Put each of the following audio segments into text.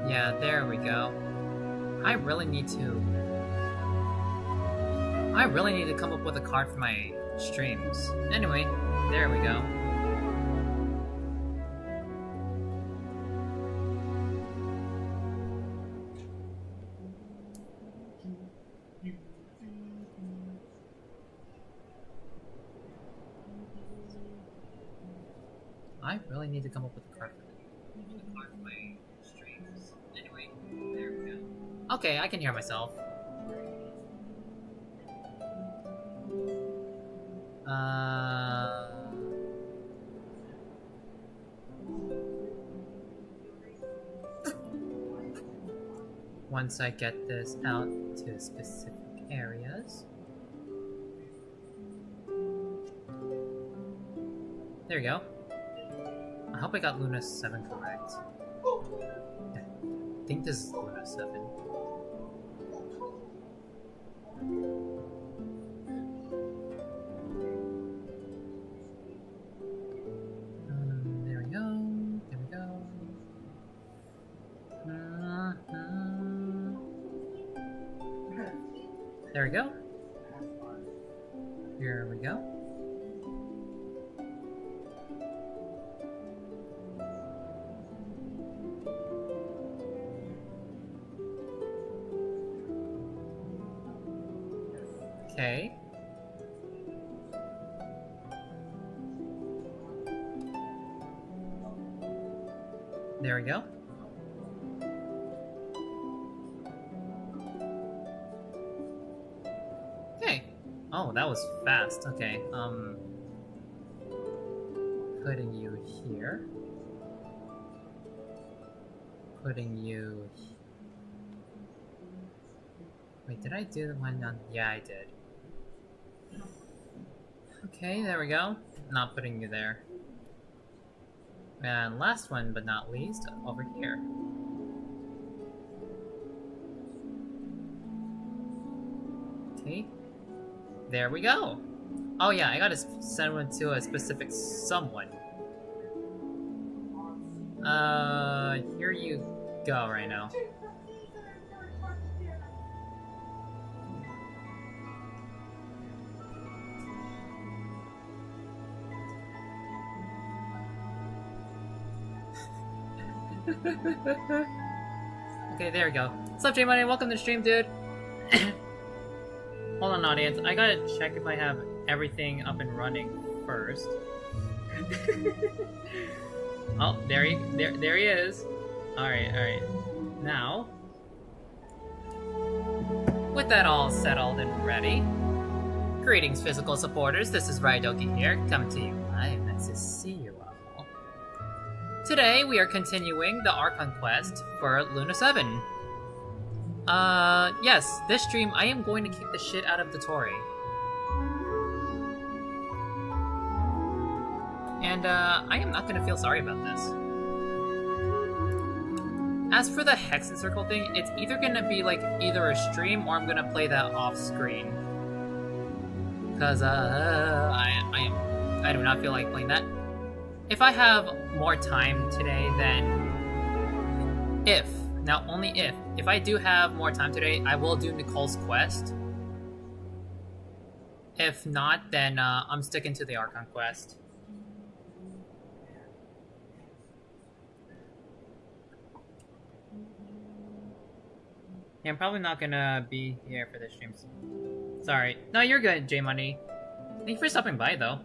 Yeah, there we go. I really need to... I really need to come up with a card for my streams. Anyway, there we go. I really need to come up with a card for my streams. Anyway, there we go. Okay, I can hear myself. Once I get this out to specific areas. There we go. I hope I got Luna 7 correct. I think this is Luna 7. There we go. There we go. There we go. Here we go. Okay. There we go. Okay. Oh, that was fast. Okay. Putting you here. Putting you... Wait, did I do the one on... Yeah, I did. Okay, there we go. Not putting you there. And last one, but not least, over here. Okay. There we go. Oh yeah, I gotta send one to a specific someone. Here you go right now. Okay, there we go. What's up, J-Money? Welcome to the stream, dude. Hold on, audience. I gotta check if I have everything up and running first. Oh, there he is. Alright. Now, with that all settled and ready, greetings, physical supporters. This is Raidoki here, coming to you live. Nice to see you all. Today, we are continuing the Archon quest for Luna 7. Yes, this stream, I am going to kick the shit out of the Tori. And, I am not gonna feel sorry about this. As for the Hex and Circle thing, it's either gonna be, like, either a stream or I'm gonna play that off-screen. Because, I do not feel like playing that. If I have more time today, then... only if I do have more time today, I will do Nicole's quest. If not, then I'm sticking to the Archon quest. Yeah, I'm probably not gonna be here for the streams. Sorry. No, you're good, J-Money. Thank you for stopping by, though.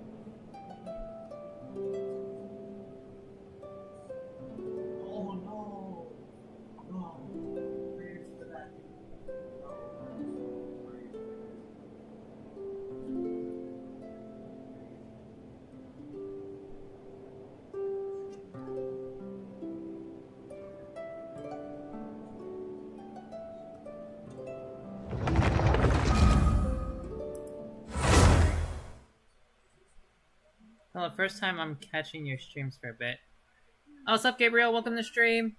Well, the first time I'm catching your streams for a bit. Oh, what's up, Gabriel? Welcome to the stream.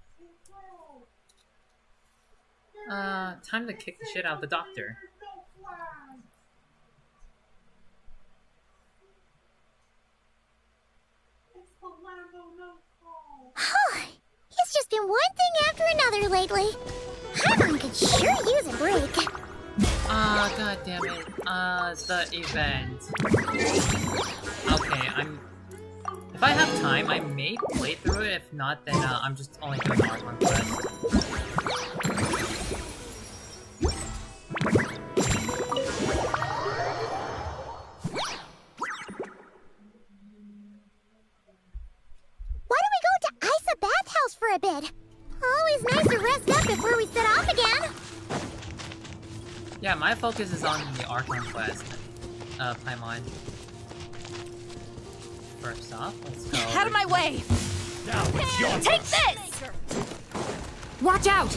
Time to kick the shit out of the doctor. Hi! He's It's just been one thing after another lately. Paimon could sure use a break. God damn it. The event. Okay, if I have time, I may play through it. If not, then I'm just only doing the Archon quest. Why don't we go to Isa Bathhouse for a bit? Always nice to rest up before we set off again. Yeah, my focus is on the Archon quest. Paimon. First off, let's go. Out of my way! Now it's your Take this! Watch out!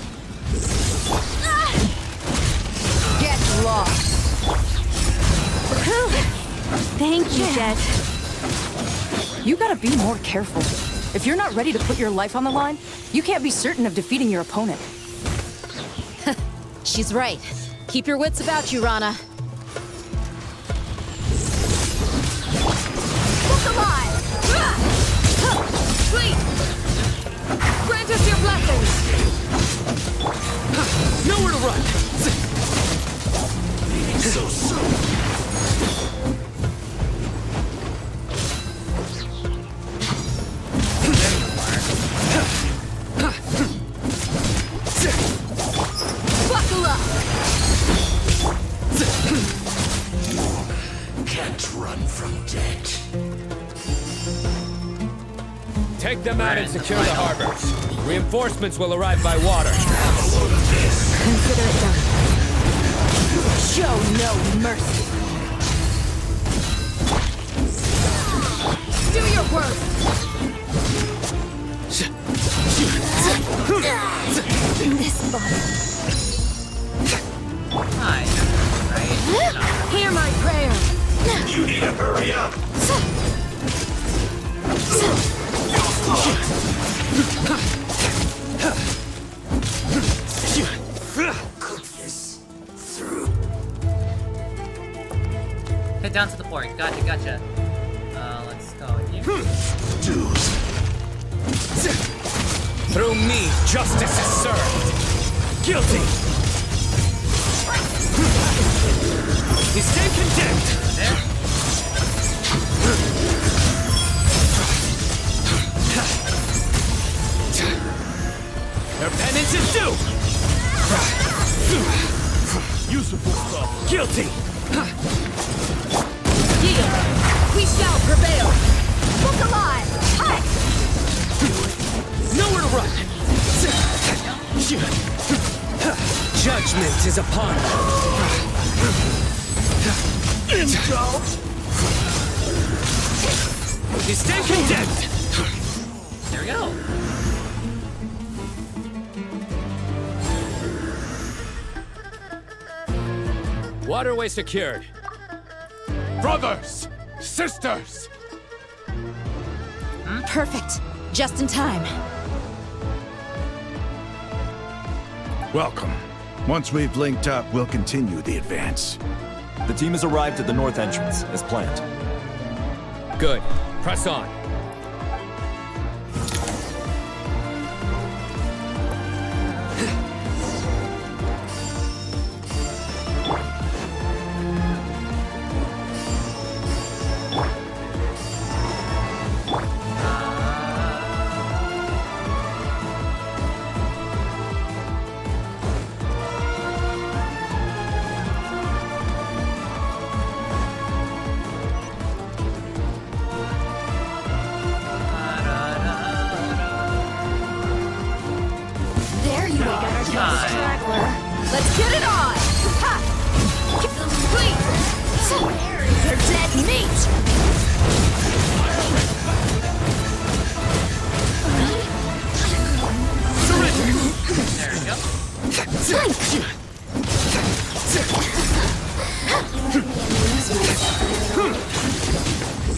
Get lost! Thank you, Jet. You gotta be more careful. If you're not ready to put your life on the line, you can't be certain of defeating your opponent. She's right. Keep your wits about you, Rana. Look alive! Please! Grant us your blessings! nowhere to run. So soon. Buckle up! Can't run from death. Take them out and secure the harbors. Reinforcements will arrive by water. Consider it done. Show no mercy. Do your worst. This body. Hi. Right? Hear my prayer. You need to hurry up. Cook this through. Head down to the port. Gotcha. Let's go here. Dues. Through me, justice is served. Guilty. You stand condemned. There. Their penance is due. Useful stuff. Guilty. Yield. We shall prevail. Look alive. Hi. Nowhere to run. Judgment is upon you. Indulge. You stand condemned. There we go. Waterway secured. Brothers, sisters. Perfect. Just in time. Welcome. Once we've linked up, we'll continue the advance. The team has arrived at the north entrance, as planned. Good. Press on. There you are. Hi. Straggler. Let's get it on. Ha. Please. They're dead meat. There we go.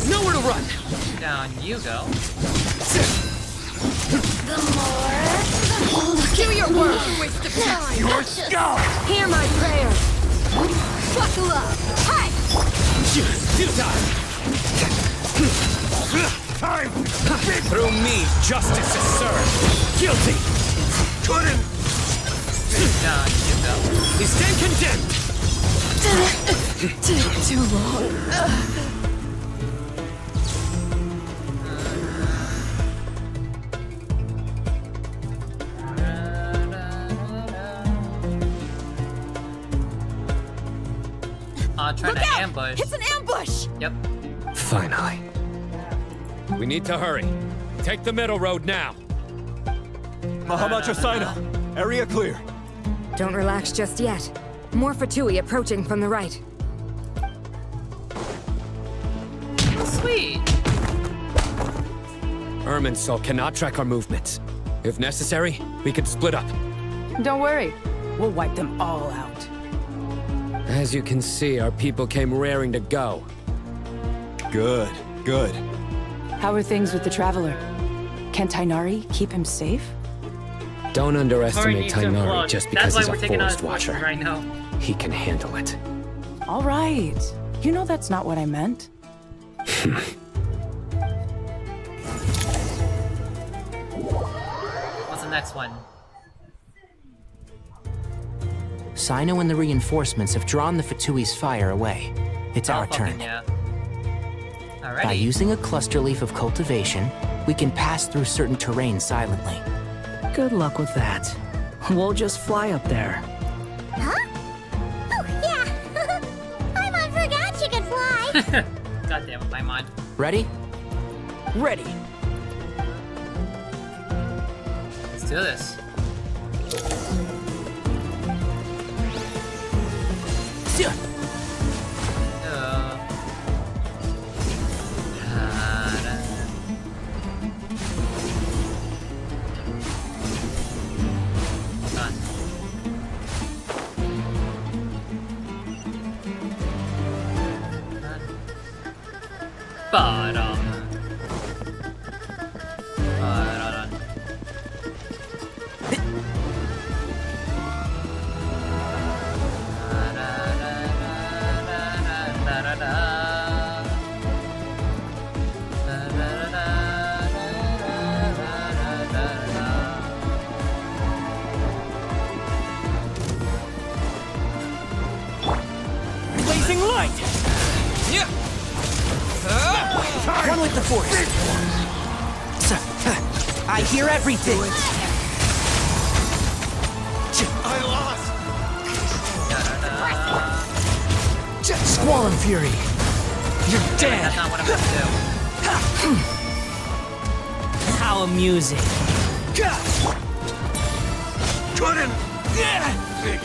Nowhere to run. Down you go. Do your work. Waste of time. Hear my prayer. Buckle up. Hi. Due time. Time! Through me, justice is served. Guilty. Couldn't! Down you go. You stand condemned. Too long. Trying Look to out! ambush. It's an ambush! Yep. Finally. We need to hurry. Take the middle road now. Mahamacha Sino, area clear. Don't relax just yet. More Fatui approaching from the right. Sweet. Irminsul cannot track our movements. If necessary, we could split up. Don't worry. We'll wipe them all out. As you can see, our people came raring to go. Good, good. How are things with the Traveler? Can Tainari keep him safe? Don't Tori underestimate needs to Tainari implode. just because That's he's why a we're taking out forest his forces watcher. right now. He can handle it. All right. You know that's not what I meant. What's the next one? Sino and the reinforcements have drawn the Fatui's fire away. It's our fucking turn. Yeah. By Alrighty. using a cluster leaf of cultivation, we can pass through certain terrain silently. Good luck with that. We'll just fly up there. Huh? Oh, yeah. Paimon forgot she could fly. God damn it, my mind. Ready? Ready. Let's do this. Ba-dum. Ba-da-dum. Blazing light! One with the force. I hear everything. I lost! Squall and Fury. You're dead. That's not what I'm gonna do. How amusing. Couldn't! Fix.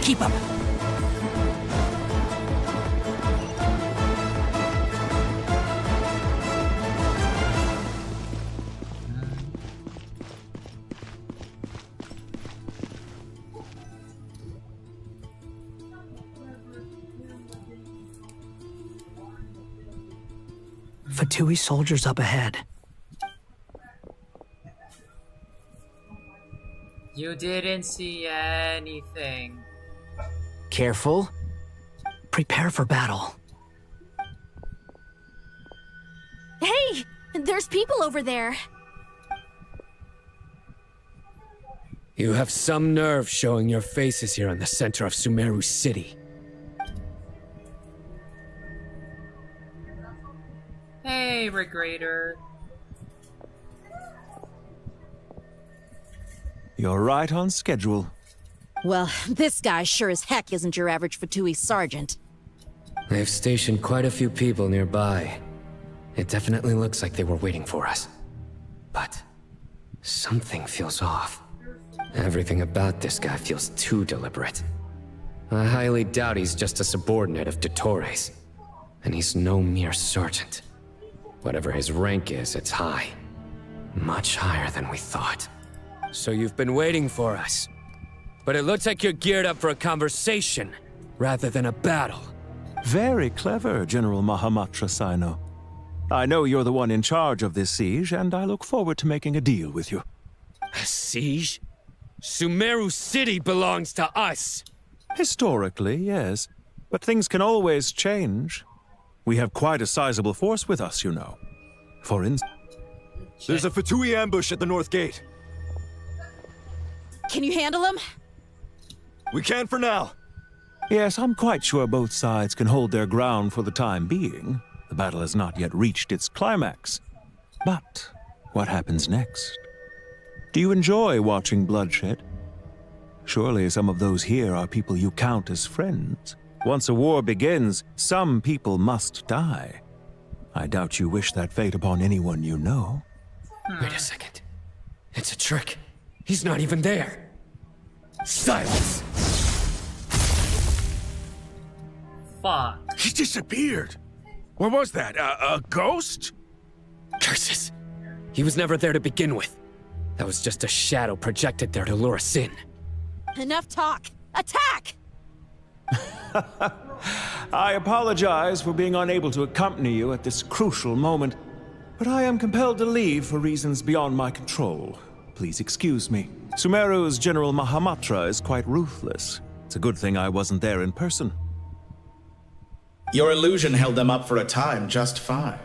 Keep up. Fatui soldiers up ahead. You didn't see anything. Careful. Prepare for battle. Hey, there's people over there. You have some nerve showing your faces here in the center of Sumeru City. Hey, Regrader. You're right on schedule. Well, this guy sure as heck isn't your average Fatui sergeant. They've stationed quite a few people nearby. It definitely looks like they were waiting for us. But something feels off. Everything about this guy feels too deliberate. I highly doubt he's just a subordinate of Dottores. And he's no mere sergeant. Whatever his rank is, it's high. Much higher than we thought. So you've been waiting for us. But it looks like you're geared up for a conversation, rather than a battle. Very clever, General Mahamacha Sino. I know you're the one in charge of this siege, and I look forward to making a deal with you. A siege? Sumeru City belongs to us. Historically, yes. But things can always change. We have quite a sizable force with us, you know. For instance... There's a Fatui ambush at the north gate. Can you handle him? We can for now. Yes, I'm quite sure both sides can hold their ground for the time being. The battle has not yet reached its climax. But what happens next? Do you enjoy watching bloodshed? Surely some of those here are people you count as friends. Once a war begins, some people must die. I doubt you wish that fate upon anyone you know. Wait a second. It's a trick. He's not even there. Silence! Fuck. He disappeared. What was that? A ghost? Curses. He was never there to begin with. That was just a shadow projected there to lure us in. Enough talk. Attack! I apologize for being unable to accompany you at this crucial moment, but I am compelled to leave for reasons beyond my control. Please excuse me. Sumeru's General Mahamatra is quite ruthless. It's a good thing I wasn't there in person. Your illusion held them up for a time just fine.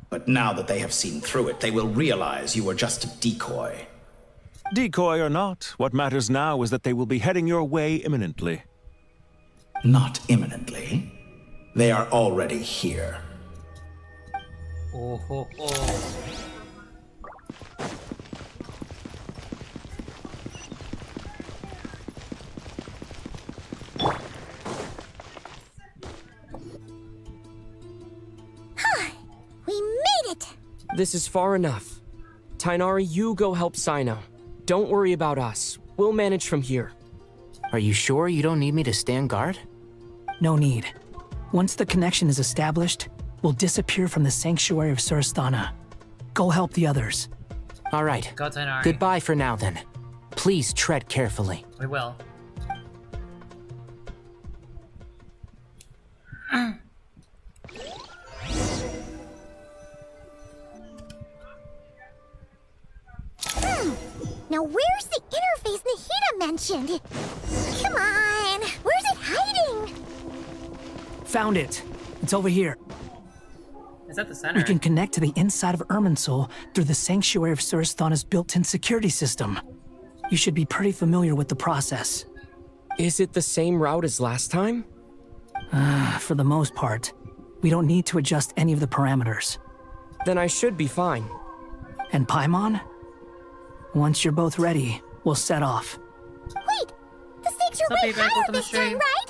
But now that they have seen through it, they will realize you were just a decoy. Decoy or not, what matters now is that they will be heading your way imminently. Not imminently. They are already here. Oh, ho, ho. We made it! This is far enough. Tainari, you go help Sino. Don't worry about us. We'll manage from here. Are you sure you don't need me to stand guard? No need. Once the connection is established, we'll disappear from the sanctuary of Surasthana. Go help the others. All right. Go, Tainari. Goodbye for now, then. Please tread carefully. We will. Now where's the interface Nahida mentioned? Come on, where's it hiding? Found it. It's over here. Is that the center? We can connect to the inside of Irminsul through the Sanctuary of Surasthana's built-in security system. You should be pretty familiar with the process. Is it the same route as last time? For the most part. We don't need to adjust any of the parameters. Then I should be fine. And Paimon? Once you're both ready, we'll set off. Wait, the stakes are way higher this time, right?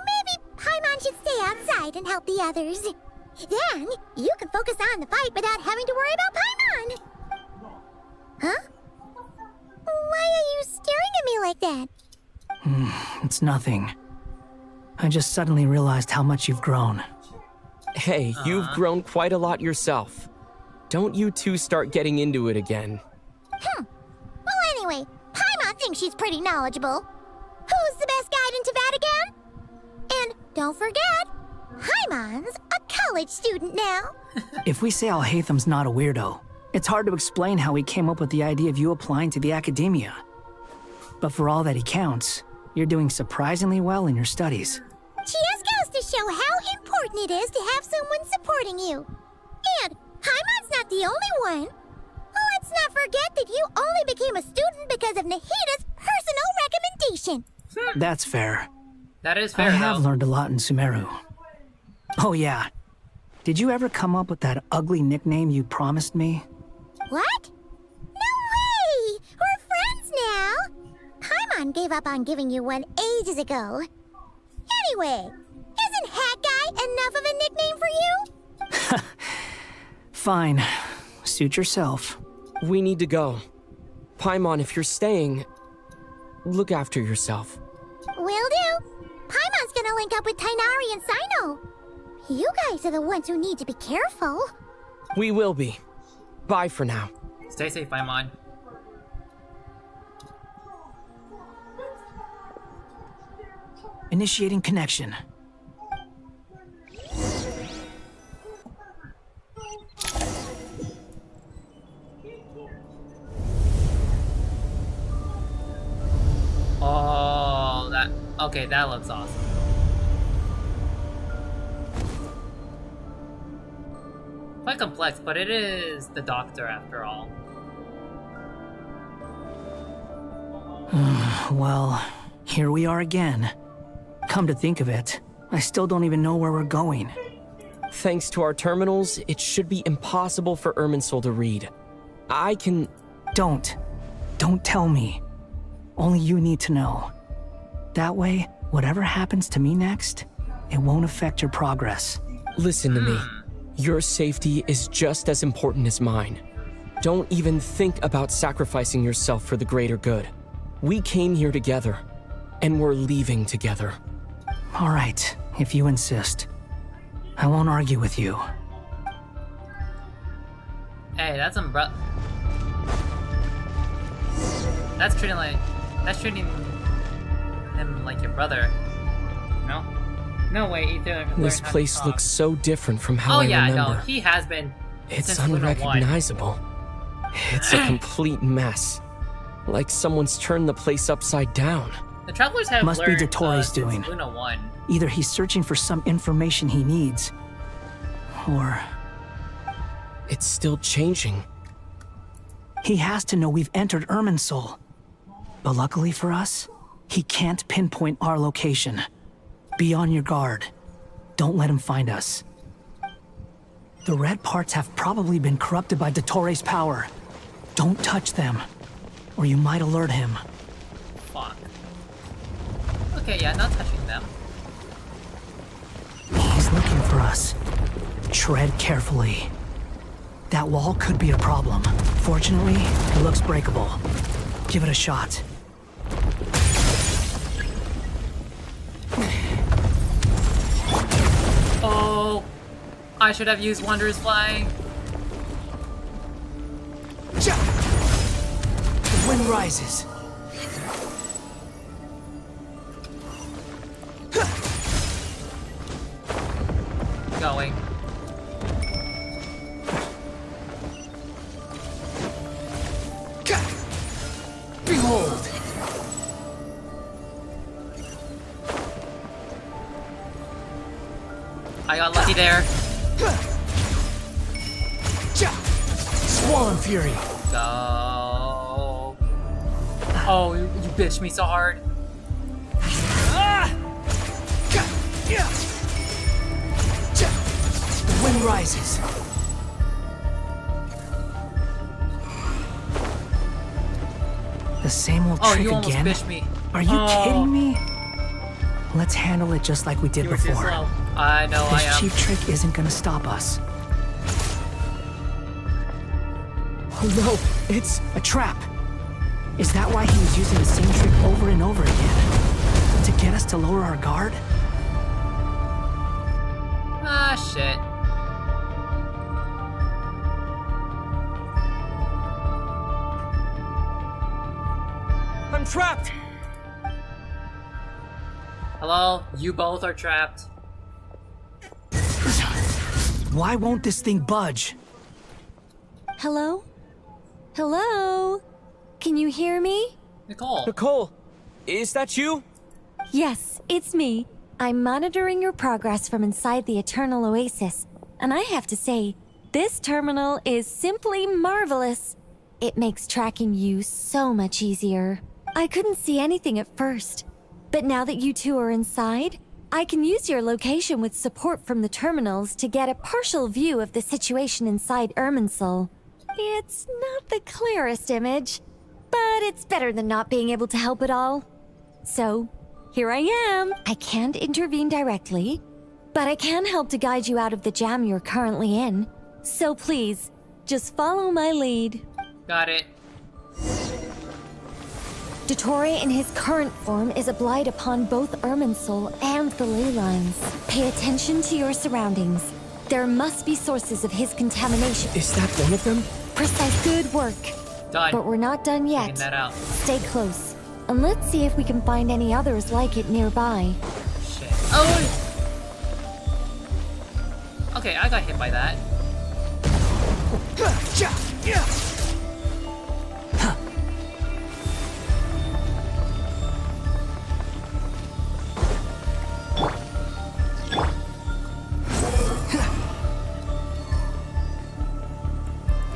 Maybe Paimon should stay outside and help the others. Then, you can focus on the fight without having to worry about Paimon. Huh? Why are you staring at me like that? It's nothing. I just suddenly realized how much you've grown. Hey, you've grown quite a lot yourself. Don't you two start getting into it again. Well, anyway, Paimon thinks she's pretty knowledgeable. Who's the best guide in Teyvat again? And don't forget, Paimon's a college student now. If we say Alhatham's not a weirdo, it's hard to explain how he came up with the idea of you applying to the academia. But for all that he counts, you're doing surprisingly well in your studies. Just goes to show how important it is to have someone supporting you. And Paimon's not the only one. Let's not forget that you only became a student because of Nahida's personal recommendation. That's fair. That is fair, I have though. learned a lot in Sumeru. Oh yeah. Did you ever come up with that ugly nickname you promised me? What? No way! We're friends now! Paimon gave up on giving you one ages ago. Anyway, isn't Hat Guy enough of a nickname for you? Fine. Suit yourself. We need to go. Paimon, if you're staying, look after yourself. Will do. Paimon's gonna link up with Tainari and Sino. You guys are the ones who need to be careful. We will be. Bye for now. Stay safe, Paimon. Initiating connection. Okay, that looks awesome. Quite complex, but it is the doctor after all. Well, here we are again. Come to think of it, I still don't even know where we're going. Thanks to our terminals, it should be impossible for Irminsul to read. I can... Don't tell me. Only you need to know. That way, whatever happens to me next, it won't affect your progress. Listen to me. Your safety is just as important as mine. Don't even think about sacrificing yourself for the greater good. We came here together, and we're leaving together. All right, if you insist. I won't argue with you. Hey, that's That's treating him like your brother. No? No way, either. This place looks so different from how I remember. No, he has been. It's since Luna 1. unrecognizable. It's a complete mess. Like someone's turned the place upside down. The travelers have Must learned, be Dottoro's doing. Luna 1. Either he's searching for some information he needs, or... It's still changing. He has to know we've entered Irminsul. But luckily for us, he can't pinpoint our location. Be on your guard. Don't let him find us. The red parts have probably been corrupted by Dottoro's power. Don't touch them, or you might alert him. Fuck. Okay, yeah, not touching them. He's looking for us. Tread carefully. That wall could be a problem. Fortunately, it looks breakable. Give it a shot. Oh, I should have used Wanderer's Fly. The wind rises. Going. Behold! I got lucky there. Swollen Fury. Go. Oh, you bitched me so hard. The wind rises. The same old trick you almost again? bitched me. Are you kidding me? Let's handle it just like we did You were too before. slow. I know I This am. cheap trick isn't gonna stop us. Oh no, it's a trap. Is that why he was using the same trick over and over again? To get us to lower our guard? Ah, shit. I'm trapped! Hello? You both are trapped. Why won't this thing budge? Hello? Hello? Can you hear me? Nicole. Nicole, is that you? Yes, it's me. I'm monitoring your progress from inside the Eternal Oasis, and I have to say, this terminal is simply marvelous. It makes tracking you so much easier. I couldn't see anything at first, but now that you two are inside, I can use your location with support from the terminals to get a partial view of the situation inside Irminsul. It's not the clearest image, but it's better than not being able to help at all. So, here I am. I can't intervene directly, but I can help to guide you out of the jam you're currently in. So please, just follow my lead. Got it. Dottore in his current form is a blight upon both Irminsul and the ley lines. Pay attention to your surroundings. There must be sources of his contamination. Is that one of them? Precise. Good work. Done. But we're not done yet. Checking that out. Stay close. And let's see if we can find any others like it nearby. Shit. Oh! Okay, I got hit by that.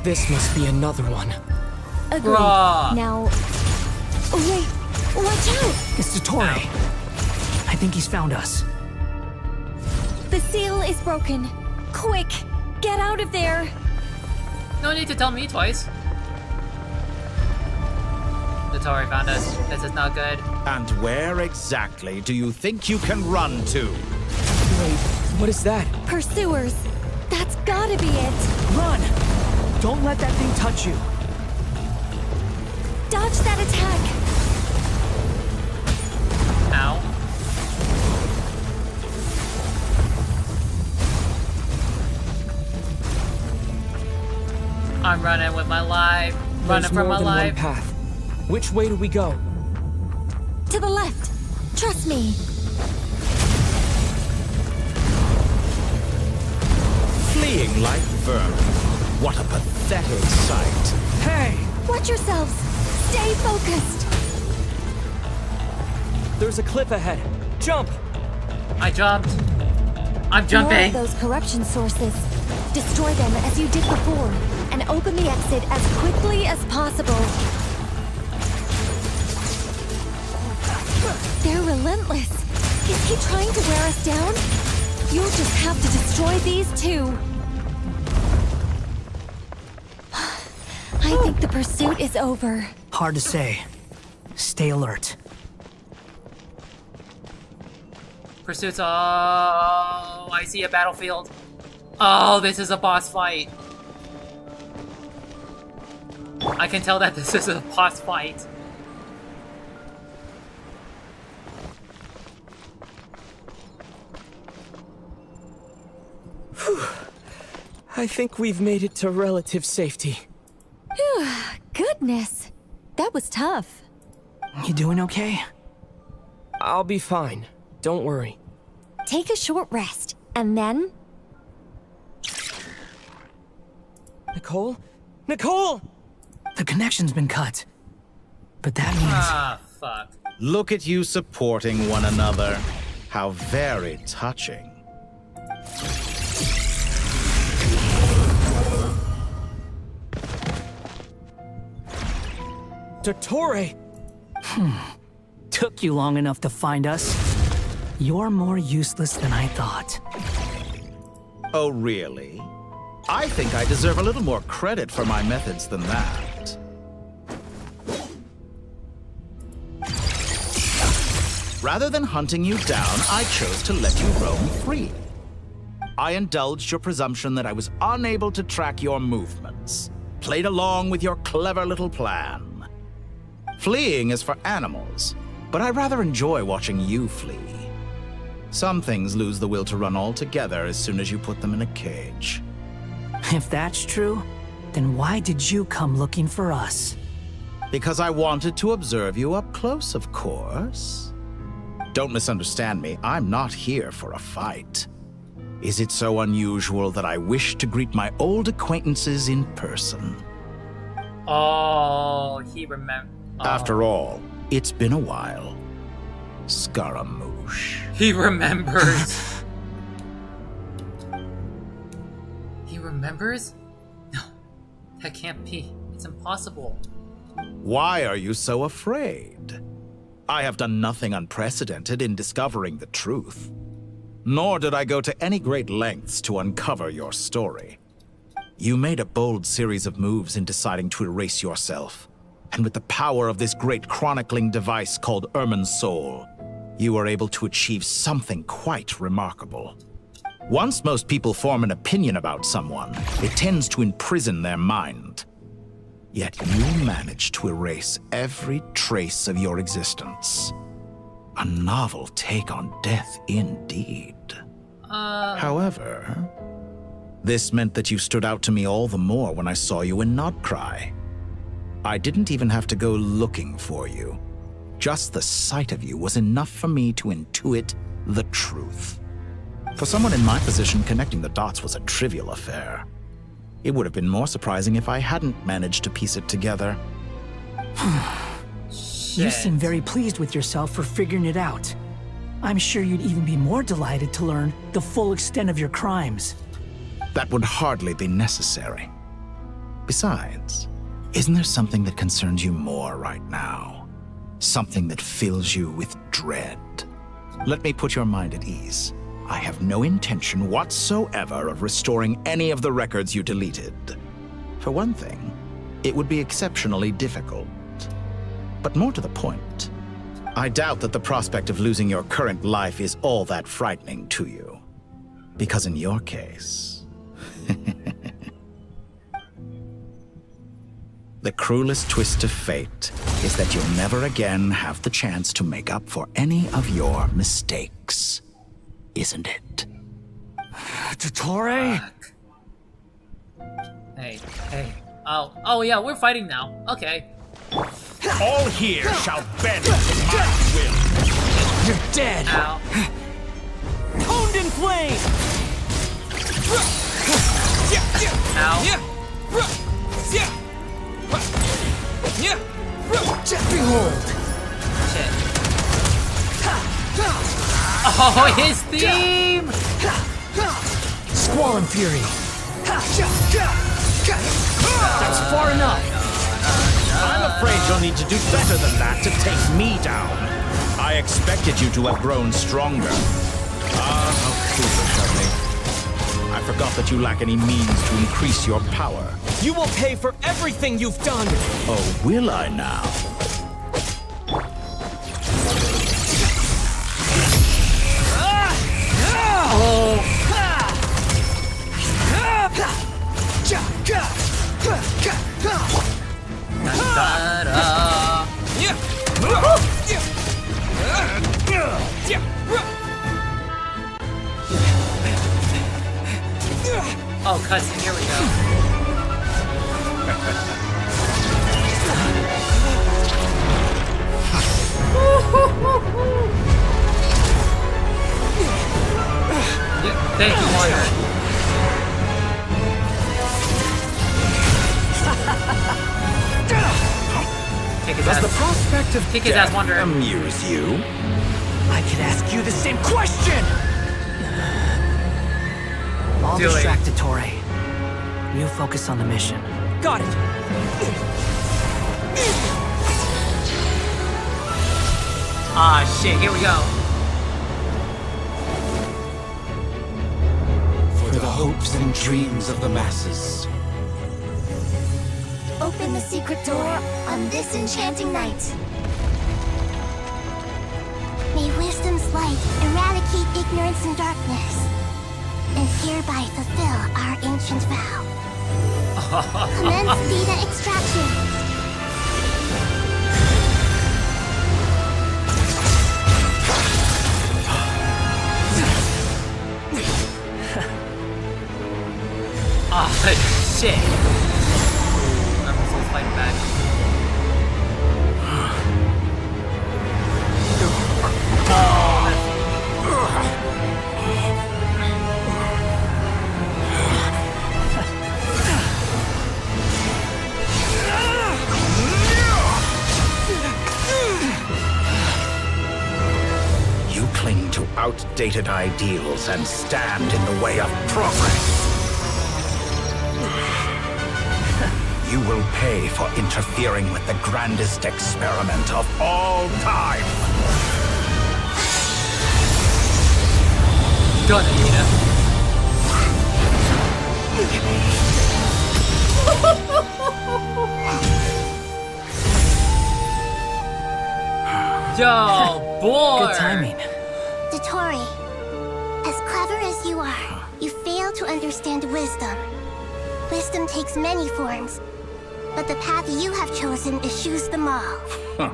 This must be another one. Agreed. Bruh. Now... Wait, watch out! It's Dottore. I think he's found us. The seal is broken. Quick, get out of there! No need to tell me twice. Dottore found us. This is not good. And where exactly do you think you can run to? Wait, what is that? Pursuers! That's gotta be it! Run! Don't let that thing touch you. Dodge that attack! Ow. I'm running with my life. Running There's for more my than life. one path. Which way do we go? To the left! Trust me! Fleeing like vermin. What a pathetic sight. Hey! Watch yourselves! Stay focused! There's a cliff ahead. Jump! I jumped. I'm More jumping. of those corruption sources. Destroy them as you did before, and open the exit as quickly as possible. They're relentless. Is he trying to wear us down? You'll just have to destroy these too. I think the pursuit is over. Hard to say. Stay alert. Pursuits. Oh, I see a battlefield. Oh, this is a boss fight. I can tell that this is a boss fight. I think we've made it to relative safety. Goodness, that was tough. You doing okay? I'll be fine. Don't worry. Take a short rest, and then... Nicole? Nicole! The connection's been cut. But that means... Ah, fuck. Look at you supporting one another. How very touching. Dottore! Took you long enough to find us. You're more useless than I thought. Oh, really? I think I deserve a little more credit for my methods than that. Rather than hunting you down, I chose to let you roam free. I indulged your presumption that I was unable to track your movements, played along with your clever little plan. Fleeing is for animals, but I rather enjoy watching you flee. Some things lose the will to run altogether as soon as you put them in a cage. If that's true, then why did you come looking for us? Because I wanted to observe you up close, of course. Don't misunderstand me, I'm not here for a fight. Is it so unusual that I wish to greet my old acquaintances in person? Oh, he remember. After all, it's been a while. Scaramouche. He remembers. He remembers? No, that can't be. It's impossible. Why are you so afraid? I have done nothing unprecedented in discovering the truth. Nor did I go to any great lengths to uncover your story. You made a bold series of moves in deciding to erase yourself. And with the power of this great chronicling device called Irmin's Soul, you were able to achieve something quite remarkable. Once most people form an opinion about someone, it tends to imprison their mind. Yet you managed to erase every trace of your existence. A novel take on death indeed. However, this meant that you stood out to me all the more when I saw you in Nodcry. I didn't even have to go looking for you. Just the sight of you was enough for me to intuit the truth. For someone in my position, connecting the dots was a trivial affair. It would have been more surprising if I hadn't managed to piece it together. You seem very pleased with yourself for figuring it out. I'm sure you'd even be more delighted to learn the full extent of your crimes. That would hardly be necessary. Besides, isn't there something that concerns you more right now? Something that fills you with dread? Let me put your mind at ease. I have no intention whatsoever of restoring any of the records you deleted. For one thing, it would be exceptionally difficult. But more to the point, I doubt that the prospect of losing your current life is all that frightening to you. Because in your case, the cruelest twist of fate is that you'll never again have the chance to make up for any of your mistakes. Isn't it? Dottore? Hey. Oh yeah, we're fighting now. Okay. All here shall bend to my will. You're dead! Ow. Honed in flame! Ow. Behold! Shit. Oh, his theme! Squall and Fury! That's far enough! I'm afraid you'll need to do better than that to take me down. I expected you to have grown stronger. Ah, how foolish of me. I forgot that you lack any means to increase your power. You will pay for everything you've done! Oh, will I now? Oh, cussing, here we go. Thank you, Wander. Kick his ass. Does the prospect of Kick his ass, Wander. amuse you? I could ask you the same question! I'll Do it. distract Dottore. You focus on the mission. Got it! Ah, shit, here we go. For the hopes and dreams of the masses. Open the secret door on this enchanting night. May wisdom's light eradicate ignorance and darkness, and hereby fulfill our ancient vow. Commence data extraction. Ah, shit. I'm still fighting back. You cling to outdated ideals and stand in the way of progress. You will pay for interfering with the grandest experiment of all time. Go ahead, Yo, boy! Good timing. Dottore, as clever as you are, you fail to understand wisdom. Wisdom takes many forms, but the path you have chosen eschews them all. Huh.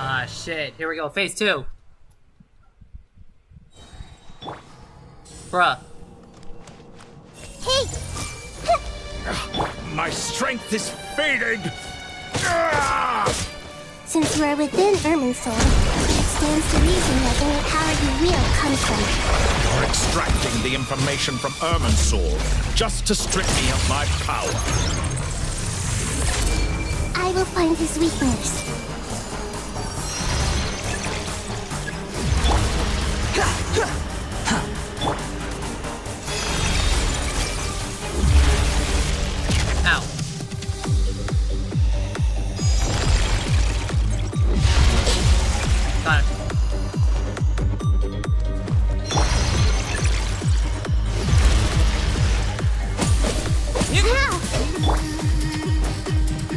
Ah, shit. Here we go. Phase 2. Bruh. Hey! My strength is fading. Since you are within Irminsul, it's stands to reason that where the power you wield comes from. You're extracting the information from Irminsul just to strip me of my power. I will find his weakness. Ow. Got it.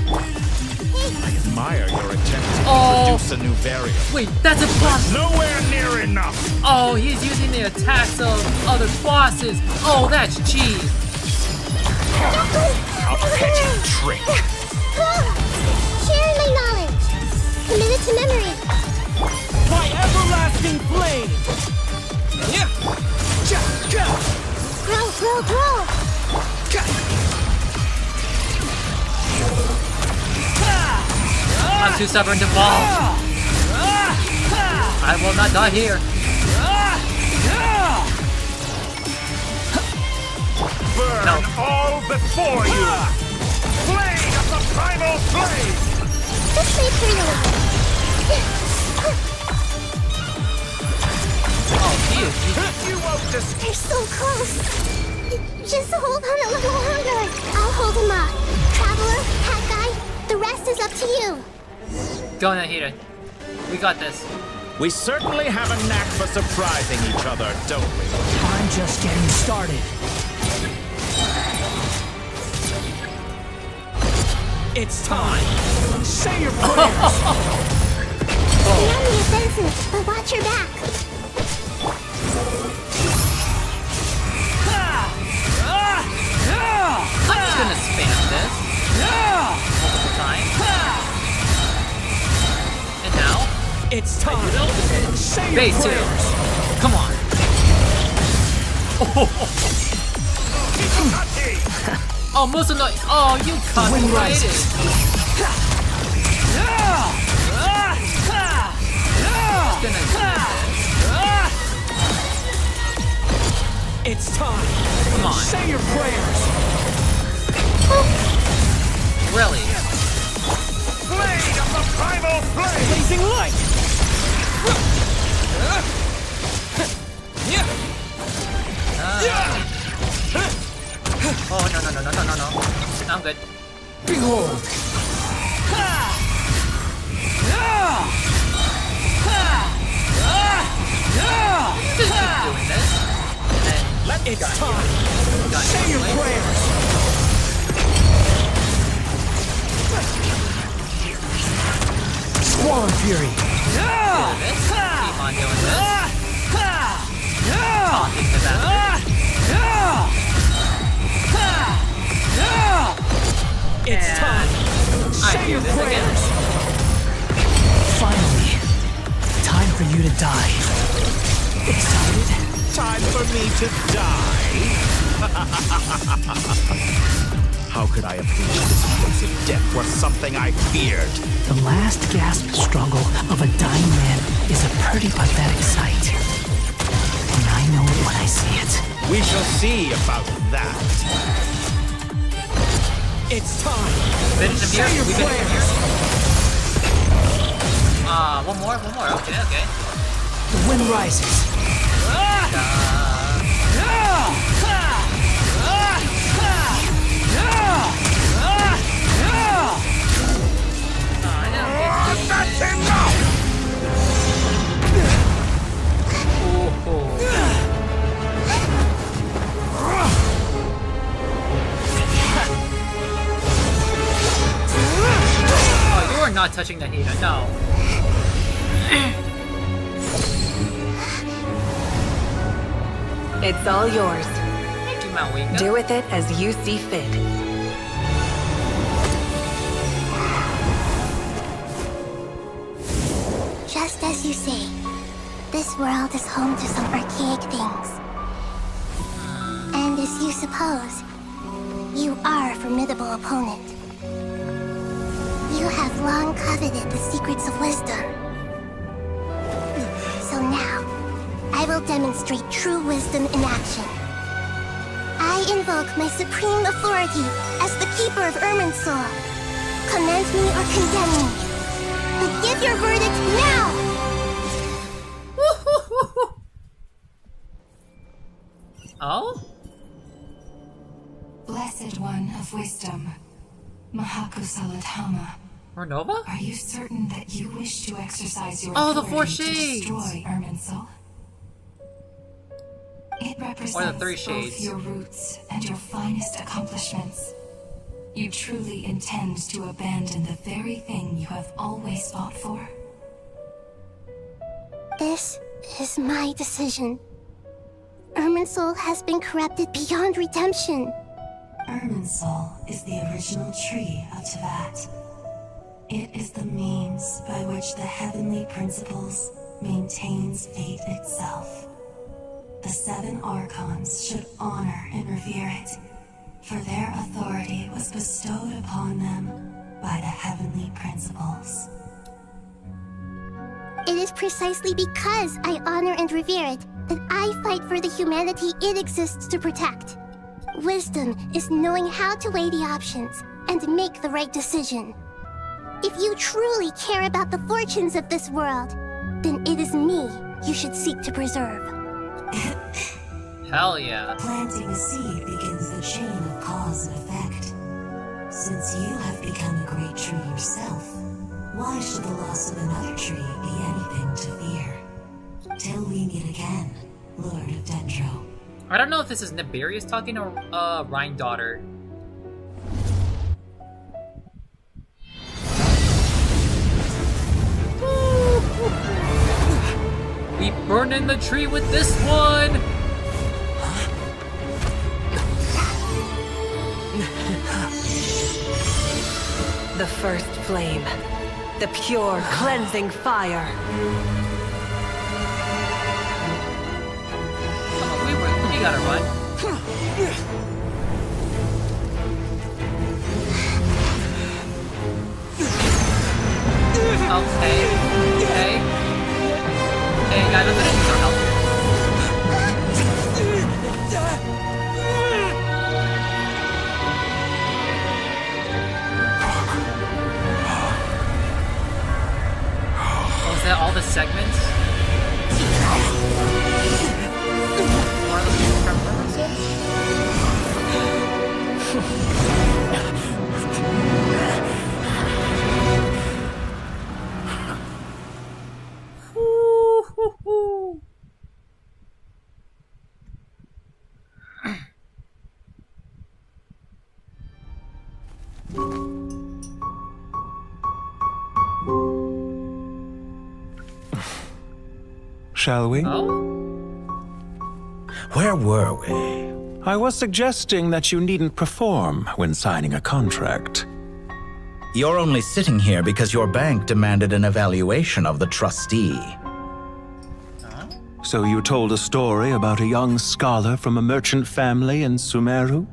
I admire your attempt to Oh. introduce a new variant. Wait, that's a boss! Nowhere near enough! Oh, he's using the attacks of other bosses! Oh, that's cheese! A petty trick! Sharing my knowledge. Committed to memory. My everlasting flame! Grow. I'm too stubborn to fall! I will not die here! Burn No. all before you! Blade of the primal flame! Just wait for Oh, he is. You won't They're so close. Just hold on a little longer. I'll hold him off. Traveler, Hat Guy, the rest is up to you. Go, Nahida. We got this. We certainly have a knack for surprising each other, don't we? I'm just getting started. It's time. Say your prayers. Be on the offensive, but watch your back. I'm just gonna spam this multiple times. And now, It's time. Say your phase 2. prayers. Come on. Oh, most annoying. Oh, you cut Wind me right rises. It's time. Come on. Say your prayers. Really? Blade of the primal flame! Blazing light. Oh, no. I'm good. Behold. Just keep doing this. And then It's time. Say your prayers. Squall and Fury. do this. Keep on doing this. Talking to them. It's And time. I Say do your this again. prayers. Finally, time for you to die. Excited? Time for me to die? How could I appreciate this place of death were something I feared? The last gasp struggle of a dying man is a pretty pathetic sight. And I know it when I see it. We shall see about that. It's time. Finish him Say here. your We finish him prayers. here. One more. Okay. The wind rises. That's enough! Oh, you are not touching the heater. No. It's all yours. Thank you, Malwika. Do with it as you see fit. Just as you say, this world is home to some archaic things. And as you suppose, you are a formidable opponent. You have long coveted the secrets of wisdom. will demonstrate true wisdom in action. I invoke my supreme authority as the keeper of Irminsul. Commend me or condemn me. But give your verdict now! Oh? Blessed One of Wisdom, Mahakusaladhama. Or Nova? Are you certain that you wish to exercise your the authority Four to Shades! destroy Irminsul? It represents Or the Three both Shades. your roots and your finest accomplishments. You truly intend to abandon the very thing you have always fought for? This is my decision. Irminsul has been corrupted beyond redemption. Irminsul is the original tree of Tevat. It is the means by which the heavenly principles maintains fate itself. The 7 Archons should honor and revere it, for their authority was bestowed upon them by the heavenly principles. It is precisely because I honor and revere it that I fight for the humanity it exists to protect. Wisdom is knowing how to weigh the options and make the right decision. If you truly care about the fortunes of this world, then it is me you should seek to preserve. Hell yeah. Planting a seed begins the chain of cause and effect. Since you have become a great tree yourself, why should the loss of another tree be anything to fear? Till we meet again, Lord of Dendro. I don't know if this is Nibirius talking or Rhine Daughter. We burn in the tree with this one! The first flame. The pure, cleansing fire. We gotta run. Okay. Hey, guys, I'm gonna need some help here. Oh, is that all the segments? More of the people from Shall we? Where were we? I was suggesting that you needn't perform when signing a contract. You're only sitting here because your bank demanded an evaluation of the trustee. So you told a story about a young scholar from a merchant family in Sumeru?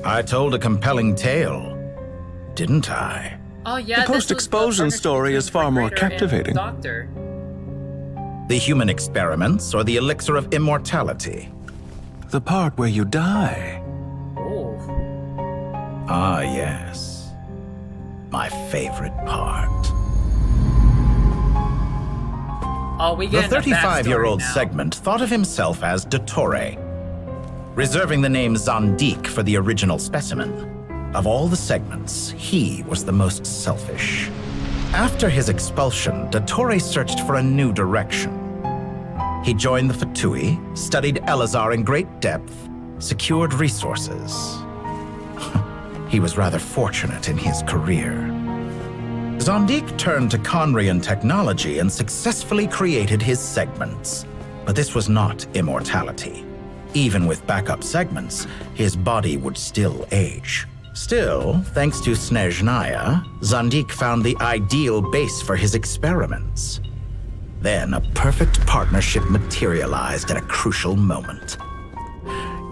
I told a compelling tale, didn't I? Oh yeah, the post-expulsion story is far more captivating. Doctor. The human experiments or the elixir of immortality? The part where you die. Oh. Ah, yes. My favorite part. Oh, we get the a 35-year-old backstory now. segment thought of himself as Dottore, reserving the name Zondik for the original specimen. Of all the segments, he was the most selfish. After his expulsion, Dottore searched for a new direction. He joined the Fatui, studied Elazar in great depth, secured resources. He was rather fortunate in his career. Zondik turned to Conrian technology and successfully created his segments. But this was not immortality. Even with backup segments, his body would still age. Still, thanks to Snezhnaya, Zondik found the ideal base for his experiments. Then a perfect partnership materialized at a crucial moment.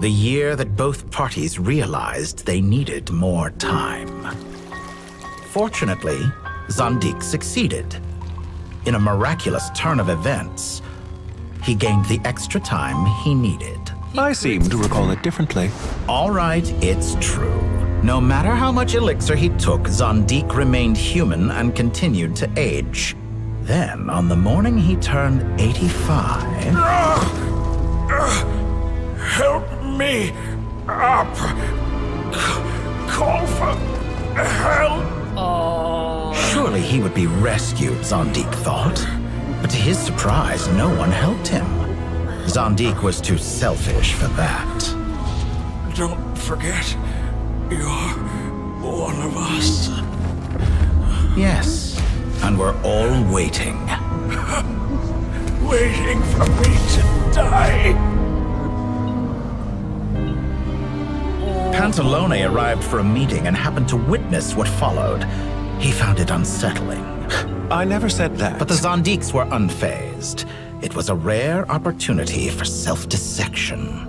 The year that both parties realized they needed more time. Fortunately, Zondik succeeded. In a miraculous turn of events, he gained the extra time he needed. I seem to recall it differently. All right, it's true. No matter how much elixir he took, Zondik remained human and continued to age. Then, on the morning he turned 85... Help me up. Call for help. Surely he would be rescued, Zondik thought. But to his surprise, no one helped him. Zondik was too selfish for that. Don't forget, you're one of us. Yes, and we're all waiting. Waiting for me to die. Pantalone arrived for a meeting and happened to witness what followed. He found it unsettling. I never said that. But the Zondiks were unfazed. It was a rare opportunity for self-dissection.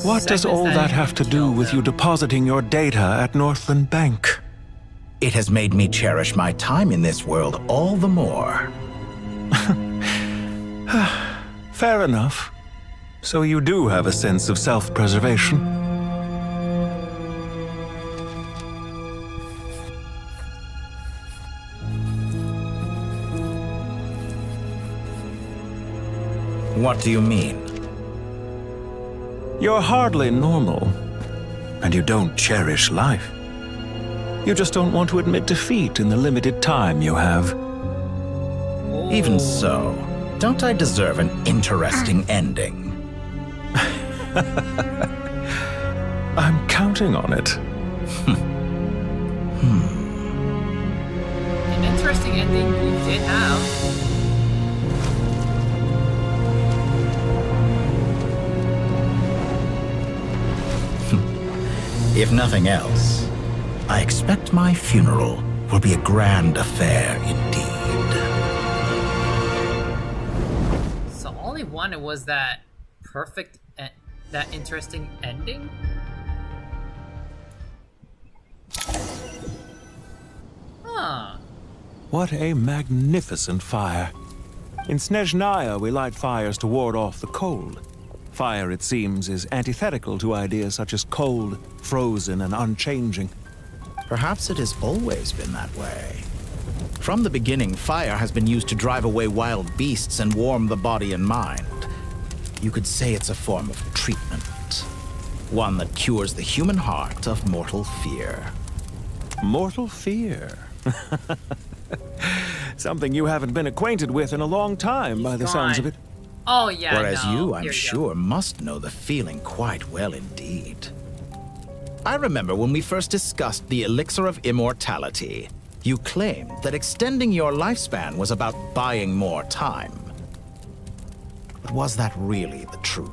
What does all that have to do with you depositing your data at Northland Bank? It has made me cherish my time in this world all the more. Fair enough. So you do have a sense of self-preservation. What do you mean? You're hardly normal, and you don't cherish life. You just don't want to admit defeat in the limited time you have. Even so, don't I deserve an interesting ending? I'm counting on it. An interesting ending you did have. If nothing else, I expect my funeral will be a grand affair indeed. So all he wanted was that perfect, that interesting ending? Huh. What a magnificent fire. In Snezhnaya, we light fires to ward off the cold. Fire, it seems, is antithetical to ideas such as cold, frozen, and unchanging. Perhaps it has always been that way. From the beginning, fire has been used to drive away wild beasts and warm the body and mind. You could say it's a form of treatment. One that cures the human heart of mortal fear. Mortal fear? Something you haven't been acquainted with in a long time, by the sounds of it. Oh, yeah, Whereas no. you, I'm sure, must know the feeling quite well indeed. I remember when we first discussed the elixir of immortality, you claimed that extending your lifespan was about buying more time. But was that really the truth?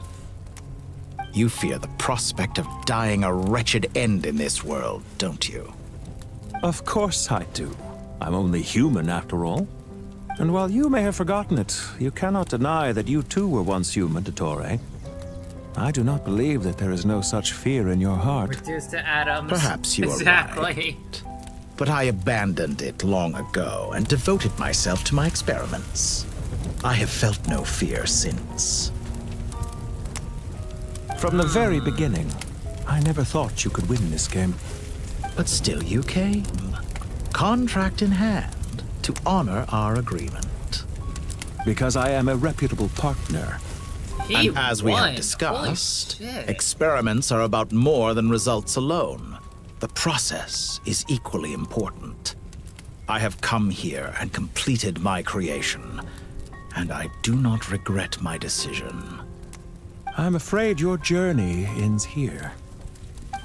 You fear the prospect of dying a wretched end in this world, don't you? Of course I do. I'm only human, after all. And while you may have forgotten it, you cannot deny that you too were once human, Dottore. I do not believe that there is no such fear in your heart. Reduced to atoms. Perhaps you are exactly. right. But I abandoned it long ago and devoted myself to my experiments. I have felt no fear since. From the very beginning, I never thought you could win this game. But still you came, contract in hand, to honor our agreement. Because I am a reputable partner. And as we have discussed, experiments are about more than results alone. The process is equally important. I have come here and completed my creation, and I do not regret my decision. I'm afraid your journey ends here.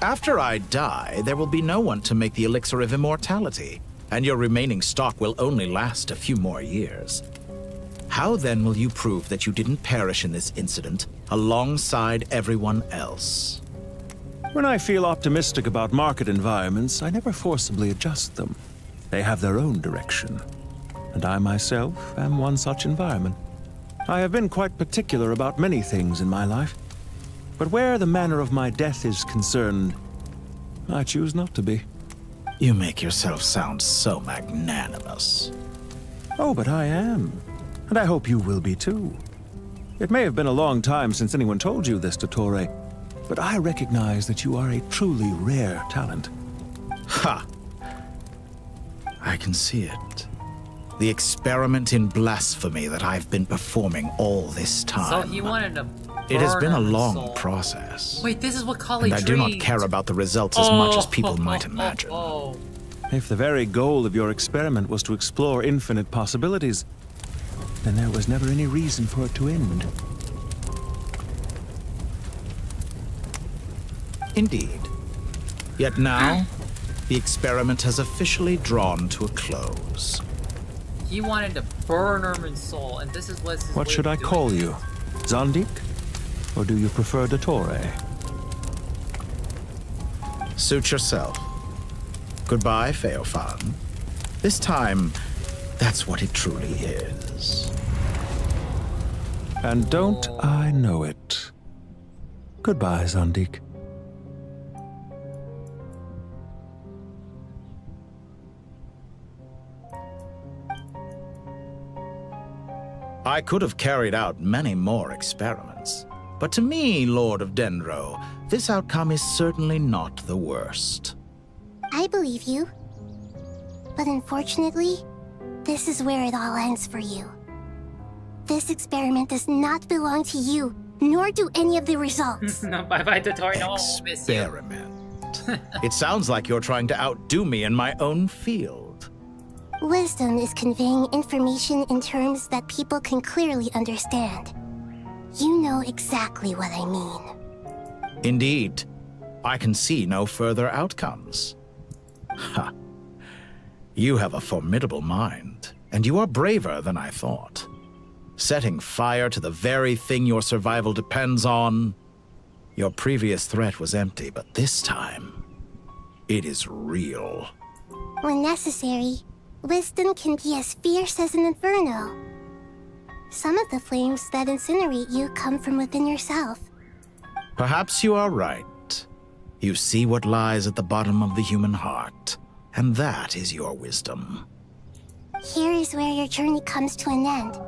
After I die, there will be no one to make the elixir of immortality, and your remaining stock will only last a few more years. How then will you prove that you didn't perish in this incident alongside everyone else? When I feel optimistic about market environments, I never forcibly adjust them. They have their own direction. And I myself am one such environment. I have been quite particular about many things in my life. But where the manner of my death is concerned, I choose not to be. You make yourself sound so magnanimous. Oh, but I am. And I hope you will be too. It may have been a long time since anyone told you this, Dottore, but I recognize that you are a truly rare talent. Ha! I can see it. The experiment in blasphemy that I've been performing all this time. So he wanted to It has been a burn long soul. process. Wait, this is what Kali And I do not dreamed. care about the results as much as people might imagine. If the very goal of your experiment was to explore infinite possibilities, then there was never any reason for it to end. Indeed. Yet now, the experiment has officially drawn to a close. He wanted to burn Ermin's soul, and this is what's his What way should of I doing call it. you? Zondik? Or do you prefer Dottore? Suit yourself. Goodbye, Feofan. This time, that's what it truly is. And don't I know it? Goodbye, Zondik. I could have carried out many more experiments, but to me, Lord of Dendro, this outcome is certainly not the worst. I believe you. But unfortunately, this is where it all ends for you. This experiment does not belong to you, nor do any of the results. No, bye-bye, Dottore. No, I'll miss you. Experiment. It sounds like you're trying to outdo me in my own field. Wisdom is conveying information in terms that people can clearly understand. You know exactly what I mean. Indeed, I can see no further outcomes. Ha! You have a formidable mind, and you are braver than I thought. Setting fire to the very thing your survival depends on. Your previous threat was empty, but this time, it is real. When necessary, wisdom can be as fierce as an inferno. Some of the flames that incinerate you come from within yourself. Perhaps you are right. You see what lies at the bottom of the human heart, and that is your wisdom. Here is where your journey comes to an end.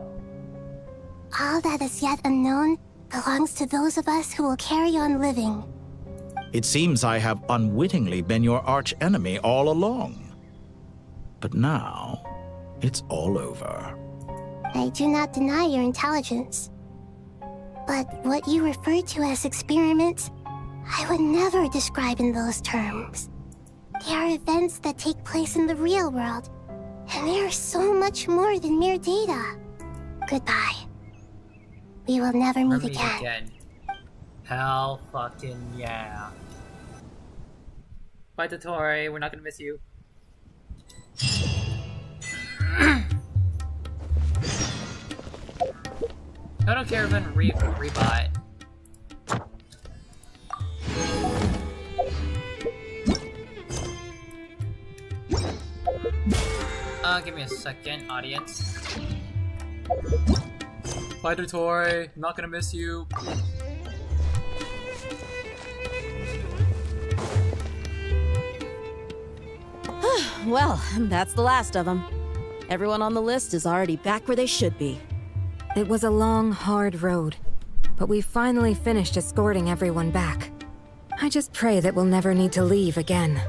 All that is yet unknown belongs to those of us who will carry on living. It seems I have unwittingly been your arch enemy all along. But now, it's all over. I do not deny your intelligence. But what you refer to as experiments, I would never describe in those terms. They are events that take place in the real world, and they are so much more than mere data. Goodbye. We will never meet again. Hell fucking yeah. Bye, Dottore. We're not gonna miss you. I don't care if I rebuy it. Give me a second, audience. Bye, Dottore. I'm not gonna miss you. Well, that's the last of them. Everyone on the list is already back where they should be. It was a long, hard road, but we finally finished escorting everyone back. I just pray that we'll never need to leave again.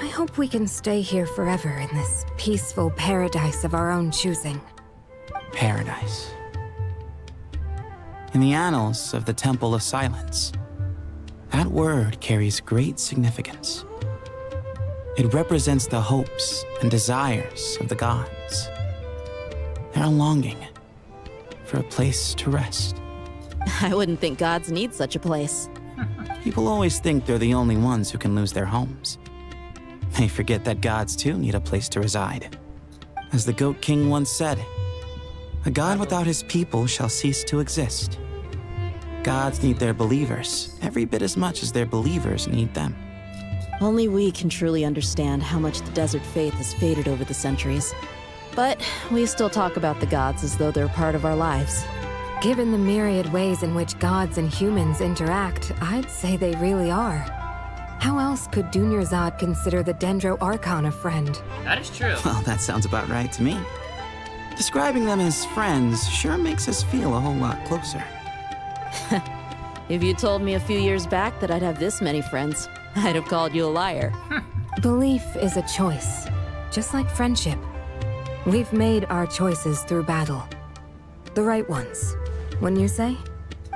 I hope we can stay here forever in this peaceful paradise of our own choosing. Paradise. In the annals of the Temple of Silence, that word carries great significance. It represents the hopes and desires of the gods. Their longing for a place to rest. I wouldn't think gods need such a place. People always think they're the only ones who can lose their homes. They forget that gods too need a place to reside. As the Goat King once said, a god without his people shall cease to exist. Gods need their believers every bit as much as their believers need them. Only we can truly understand how much the desert faith has faded over the centuries. But we still talk about the gods as though they're part of our lives. Given the myriad ways in which gods and humans interact, I'd say they really are. How else could Dunyarzad consider the Dendro Archon a friend? That is true. Well, that sounds about right to me. Describing them as friends sure makes us feel a whole lot closer. If you told me a few years back that I'd have this many friends, I'd have called you a liar. Belief is a choice, just like friendship. We've made our choices through battle. The right ones, wouldn't you say?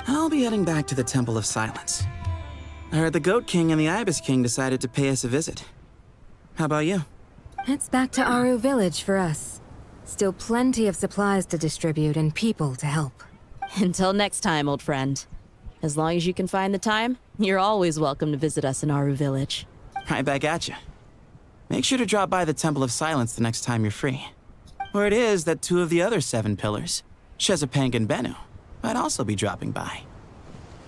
I'll be heading back to the Temple of Silence. I heard the Goat King and the Ibis King decided to pay us a visit. How about you? It's back to Aru Village for us. Still plenty of supplies to distribute and people to help. Until next time, old friend. As long as you can find the time, you're always welcome to visit us in Aru Village. Right back at you. Make sure to drop by the Temple of Silence the next time you're free. Where it is that 2 of the other 7 pillars, Shezapang and Bennu, might also be dropping by.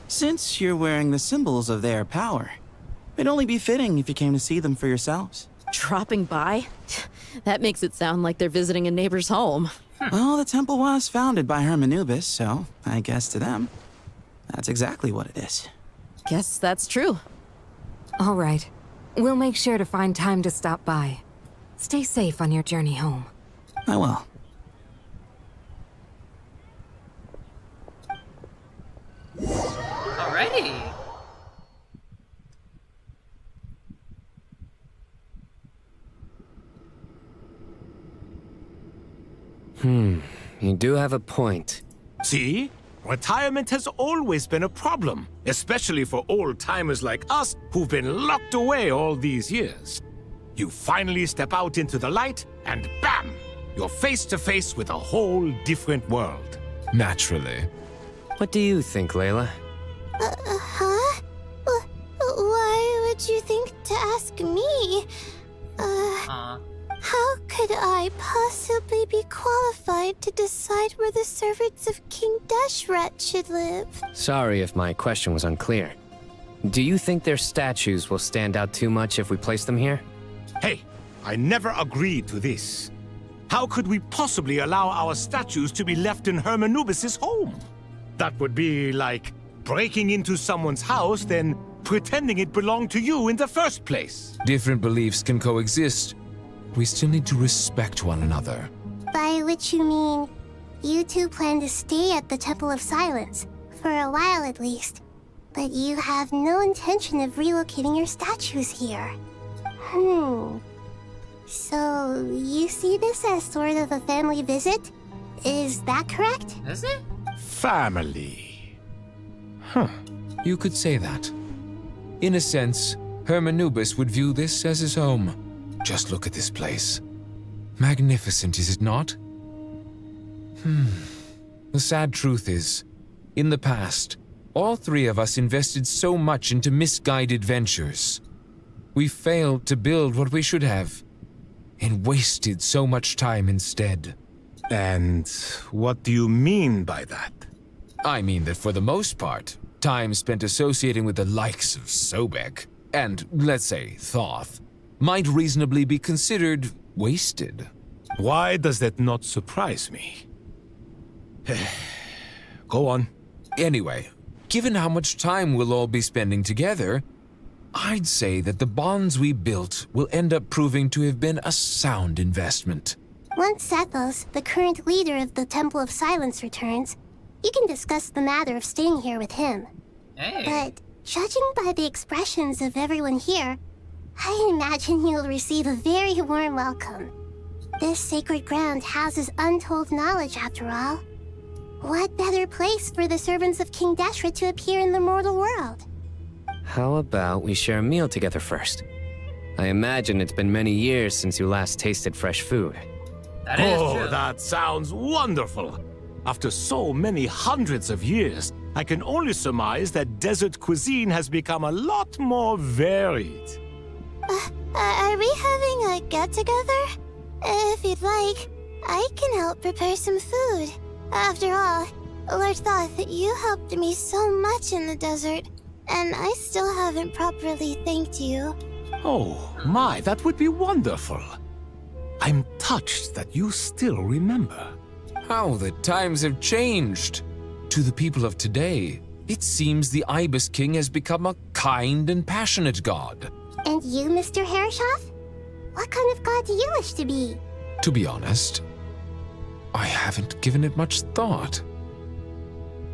Since you're wearing the symbols of their power, it'd only be fitting if you came to see them for yourselves. Dropping by? That makes it sound like they're visiting a neighbor's home. Well, the temple was founded by Hermanubis, so I guess to them, that's exactly what it is. Guess that's true. All right. We'll make sure to find time to stop by. Stay safe on your journey home. I will. Alrighty. You do have a point. See? Retirement has always been a problem, especially for old-timers like us who've been locked away all these years. You finally step out into the light, and bam! You're face to face with a whole different world. Naturally. What do you think, Layla? Huh? Why would you think to ask me? How could I possibly be qualified to decide where the servants of King Deshret should live? Sorry if my question was unclear. Do you think their statues will stand out too much if we place them here? Hey, I never agreed to this. How could we possibly allow our statues to be left in Hermanubis' home? That would be like breaking into someone's house, then pretending it belonged to you in the first place. Different beliefs can coexist. We still need to respect one another. By which you mean, you two plan to stay at the Temple of Silence, for a while at least. But you have no intention of relocating your statues here. So, you see this as sort of a family visit? Is that correct? Is it? Family. You could say that. In a sense, Hermanubis would view this as his home. Just look at this place. Magnificent, is it not? The sad truth is, in the past, all 3 of us invested so much into misguided ventures. We failed to build what we should have, and wasted so much time instead. And what do you mean by that? I mean that for the most part, time spent associating with the likes of Sobek, and, let's say, Thoth, might reasonably be considered wasted. Why does that not surprise me? Go on. Anyway, given how much time we'll all be spending together, I'd say that the bonds we built will end up proving to have been a sound investment. Once Sethos, the current leader of the Temple of Silence, returns, you can discuss the matter of staying here with him. Hey. But judging by the expressions of everyone here, I imagine you'll receive a very warm welcome. This sacred ground houses untold knowledge, after all. What better place for the servants of King Deshret to appear in the mortal world? How about we share a meal together first? I imagine it's been many years since you last tasted fresh food. That is true. That sounds wonderful. After so many hundreds of years, I can only surmise that desert cuisine has become a lot more varied. Are we having a get-together? If you'd like, I can help prepare some food. After all, Lord Thoth, you helped me so much in the desert, and I still haven't properly thanked you. Oh, my, that would be wonderful. I'm touched that you still remember. How the times have changed. To the people of today, It seems the Ibis King has become a kind and passionate god. And you, Mr. Herreshoff? What kind of god do you wish to be? To be honest, I haven't given it much thought.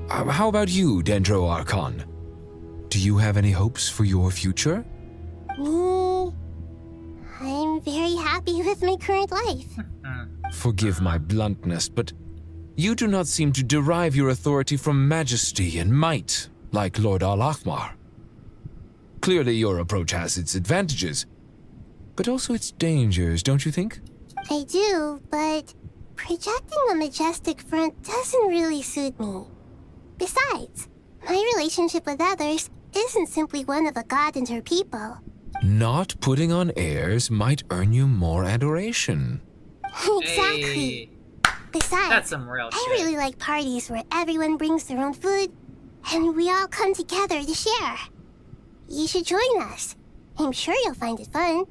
How about you, Dendro Archon? Do you have any hopes for your future? Me? I'm very happy with my current life. Forgive my bluntness, but you do not seem to derive your authority from majesty and might, like Lord Al-Akhmar. Clearly your approach has its advantages, but also its dangers, don't you think? I do, but projecting a majestic front doesn't really suit me. Besides, my relationship with others isn't simply one of a god and her people. Not putting on airs might earn you more adoration. Exactly. Besides, That's some real I shit. really like parties where everyone brings their own food and we all come together to share. You should join us. I'm sure you'll find it fun.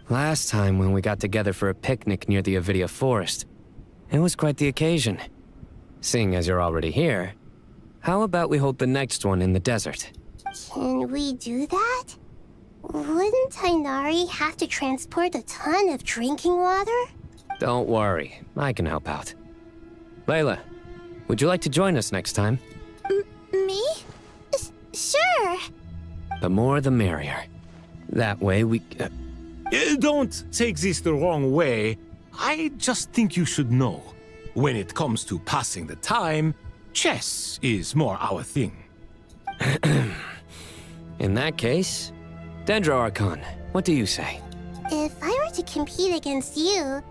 Last time when we got together for a picnic near the Avidia Forest, it was quite the occasion. Seeing as you're already here, how about we hold the next one in the desert? Can we do that? Wouldn't Tainari have to transport a ton of drinking water? Don't worry, I can help out. Layla, would you like to join us next time? Me? Sure. The more the merrier. That way we... Don't take this the wrong way. I just think you should know. When it comes to passing the time, chess is more our thing. In that case, Dendro Archon, what do you say? If I were to compete against you,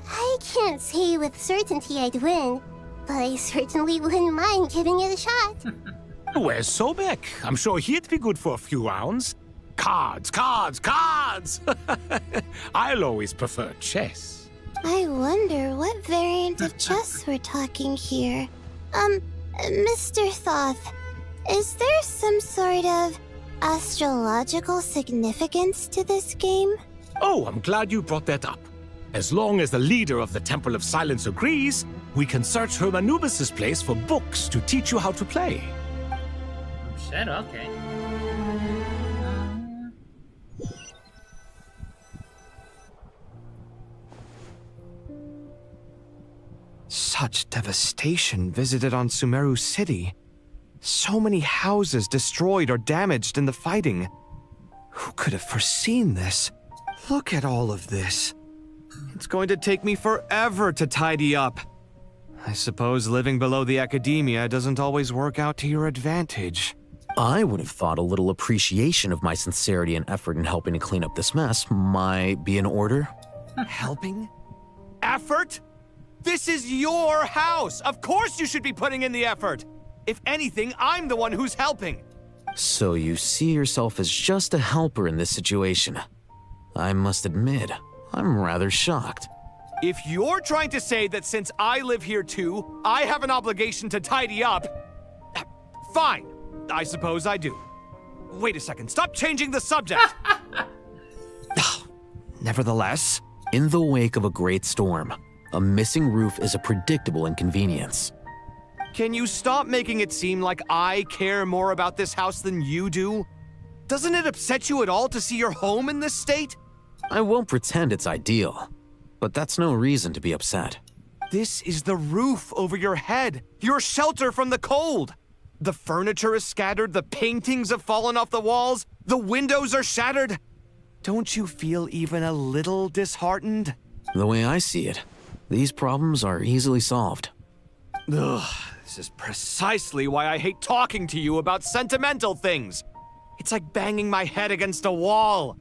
I can't say with certainty I'd win, but I certainly wouldn't mind giving it a shot. Where's Sobek? I'm sure he'd be good for a few rounds. Cards, cards, cards! I'll always prefer chess. I wonder what variant of chess we're talking here. Mr. Thoth, is there some sort of astrological significance to this game? Oh, I'm glad you brought that up. As long as the leader of the Temple of Silence agrees, we can search Hermanubis' place for books to teach you how to play. Shit, okay. Such devastation visited on Sumeru City. So many houses destroyed or damaged in the fighting. Who could have foreseen this? Look at all of this. It's going to take me forever to tidy up. I suppose living below the academia doesn't always work out to your advantage. I would have thought a little appreciation of my sincerity and effort in helping to clean up this mess might be in order. Helping? Effort? This is your house! Of course you should be putting in the effort! If anything, I'm the one who's helping! So you see yourself as just a helper in this situation. I must admit, I'm rather shocked. If you're trying to say that since I live here too, I have an obligation to tidy up, fine. I suppose I do. Wait a second, stop changing the subject! Nevertheless, in the wake of a great storm, a missing roof is a predictable inconvenience. Can you stop making it seem like I care more about this house than you do? Doesn't it upset you at all to see your home in this state? I won't pretend it's ideal, but that's no reason to be upset. This is the roof over your head, your shelter from the cold. The furniture is scattered, the paintings have fallen off the walls, the windows are shattered. Don't you feel even a little disheartened? The way I see it, these problems are easily solved. Ugh, this is precisely why I hate talking to you about sentimental things. It's like banging my head against a wall.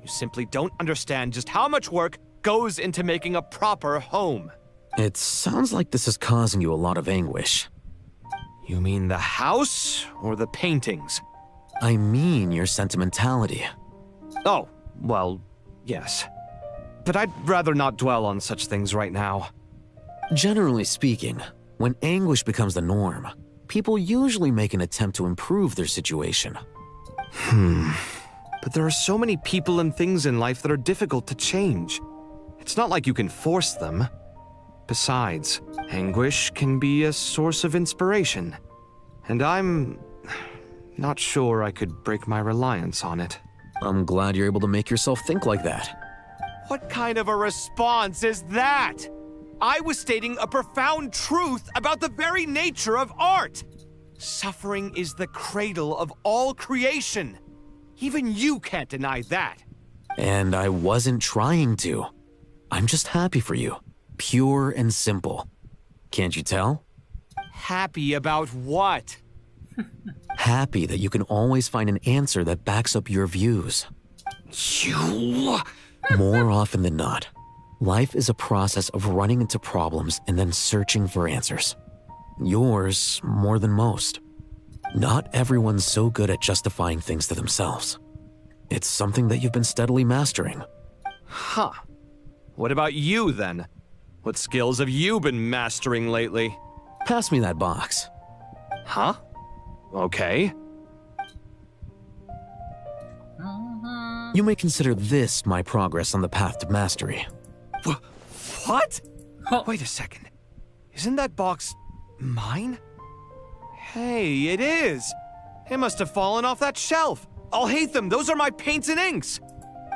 You simply don't understand just how much work goes into making a proper home. It sounds like this is causing you a lot of anguish. You mean the house or the paintings? I mean your sentimentality. Oh, well, yes. But I'd rather not dwell on such things right now. Generally speaking, when anguish becomes the norm, people usually make an attempt to improve their situation. But there are so many people and things in life that are difficult to change. It's not like you can force them. Besides, anguish can be a source of inspiration. And I'm not sure I could break my reliance on it. I'm glad you're able to make yourself think like that. What kind of a response is that? I was stating a profound truth about the very nature of art. Suffering is the cradle of all creation. Even you can't deny that. And I wasn't trying to. I'm just happy for you. Pure and simple. Can't you tell? Happy about what? Happy that you can always find an answer that backs up your views. You... More often than not, life is a process of running into problems and then searching for answers. Yours more than most. Not everyone's so good at justifying things to themselves. It's something that you've been steadily mastering. Huh. What about you, then? What skills have you been mastering lately? Pass me that box. Huh? Okay. You may consider this my progress on the path to mastery. What? Wait a second. Isn't that box mine? Hey, it is! It must have fallen off that shelf. I'll hate them. Those are my paints and inks.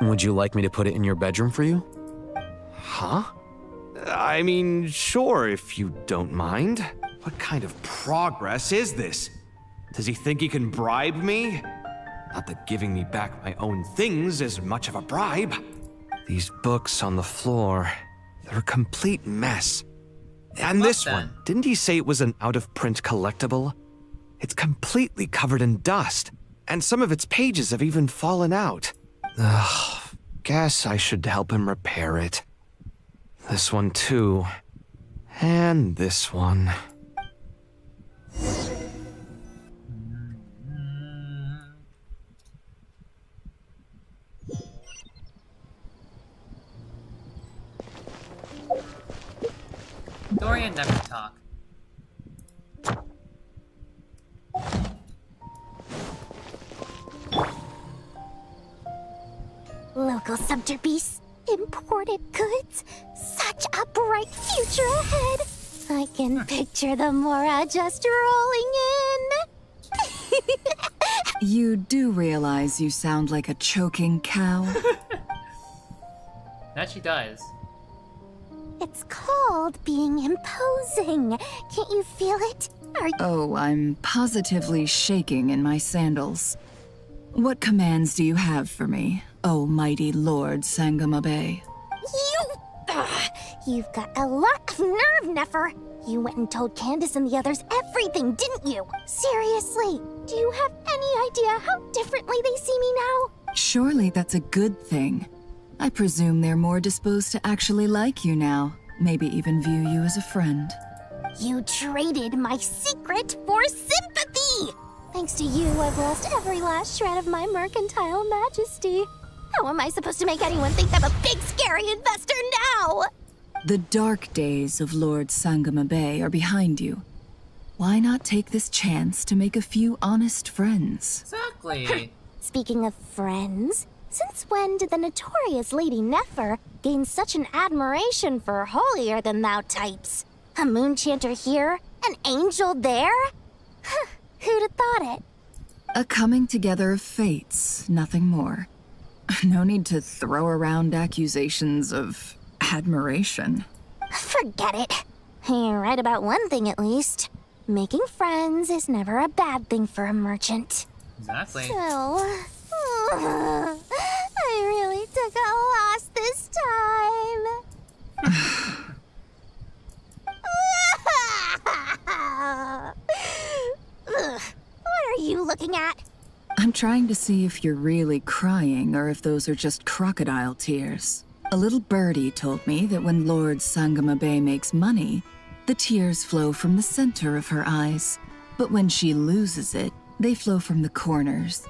Would you like me to put it in your bedroom for you? Huh? I mean, sure, if you don't mind. What kind of progress is this? Does he think he can bribe me? Not that giving me back my own things is much of a bribe. These books on the floor, they're a complete mess. And this one, didn't he say it was an out-of-print collectible? It's completely covered in dust, and some of its pages have even fallen out. Ugh, guess I should help him repair it. This one too. And this one. Dorian never talk. Local subter beasts, imported goods, such a bright future ahead. I can picture the Mora just rolling in. You do realize you sound like a choking cow? That she does. It's called being imposing. Can't you feel it? Oh, I'm positively shaking in my sandals. What commands do you have for me, oh mighty Lord Sangamabe? You've got a lot of nerve, Nefer. You went and told Candace and the others everything, didn't you? Seriously, do you have any idea how differently they see me now? Surely that's a good thing. I presume they're more disposed to actually like you now, maybe even view you as a friend. You traded my secret for sympathy! Thanks to you, I've lost every last shred of my mercantile majesty. How am I supposed to make anyone think I'm a big, scary investor now? The dark days of Lord Sangamabe are behind you. Why not take this chance to make a few honest friends? Exactly. Speaking of friends, since when did the notorious Lady Nefer gain such an admiration for holier-than-thou types? A moon chanter here, an angel there? Who'd have thought it? A coming together of fates, nothing more. No need to throw around accusations of admiration. Forget it. You're right about one thing at least. Making friends is never a bad thing for a merchant. Exactly. So, I really took a loss this time. What are you looking at? I'm trying to see if you're really crying or if those are just crocodile tears. A little birdie told me that when Lord Sangamabe makes money, the tears flow from the center of her eyes. But when she loses it, they flow from the corners.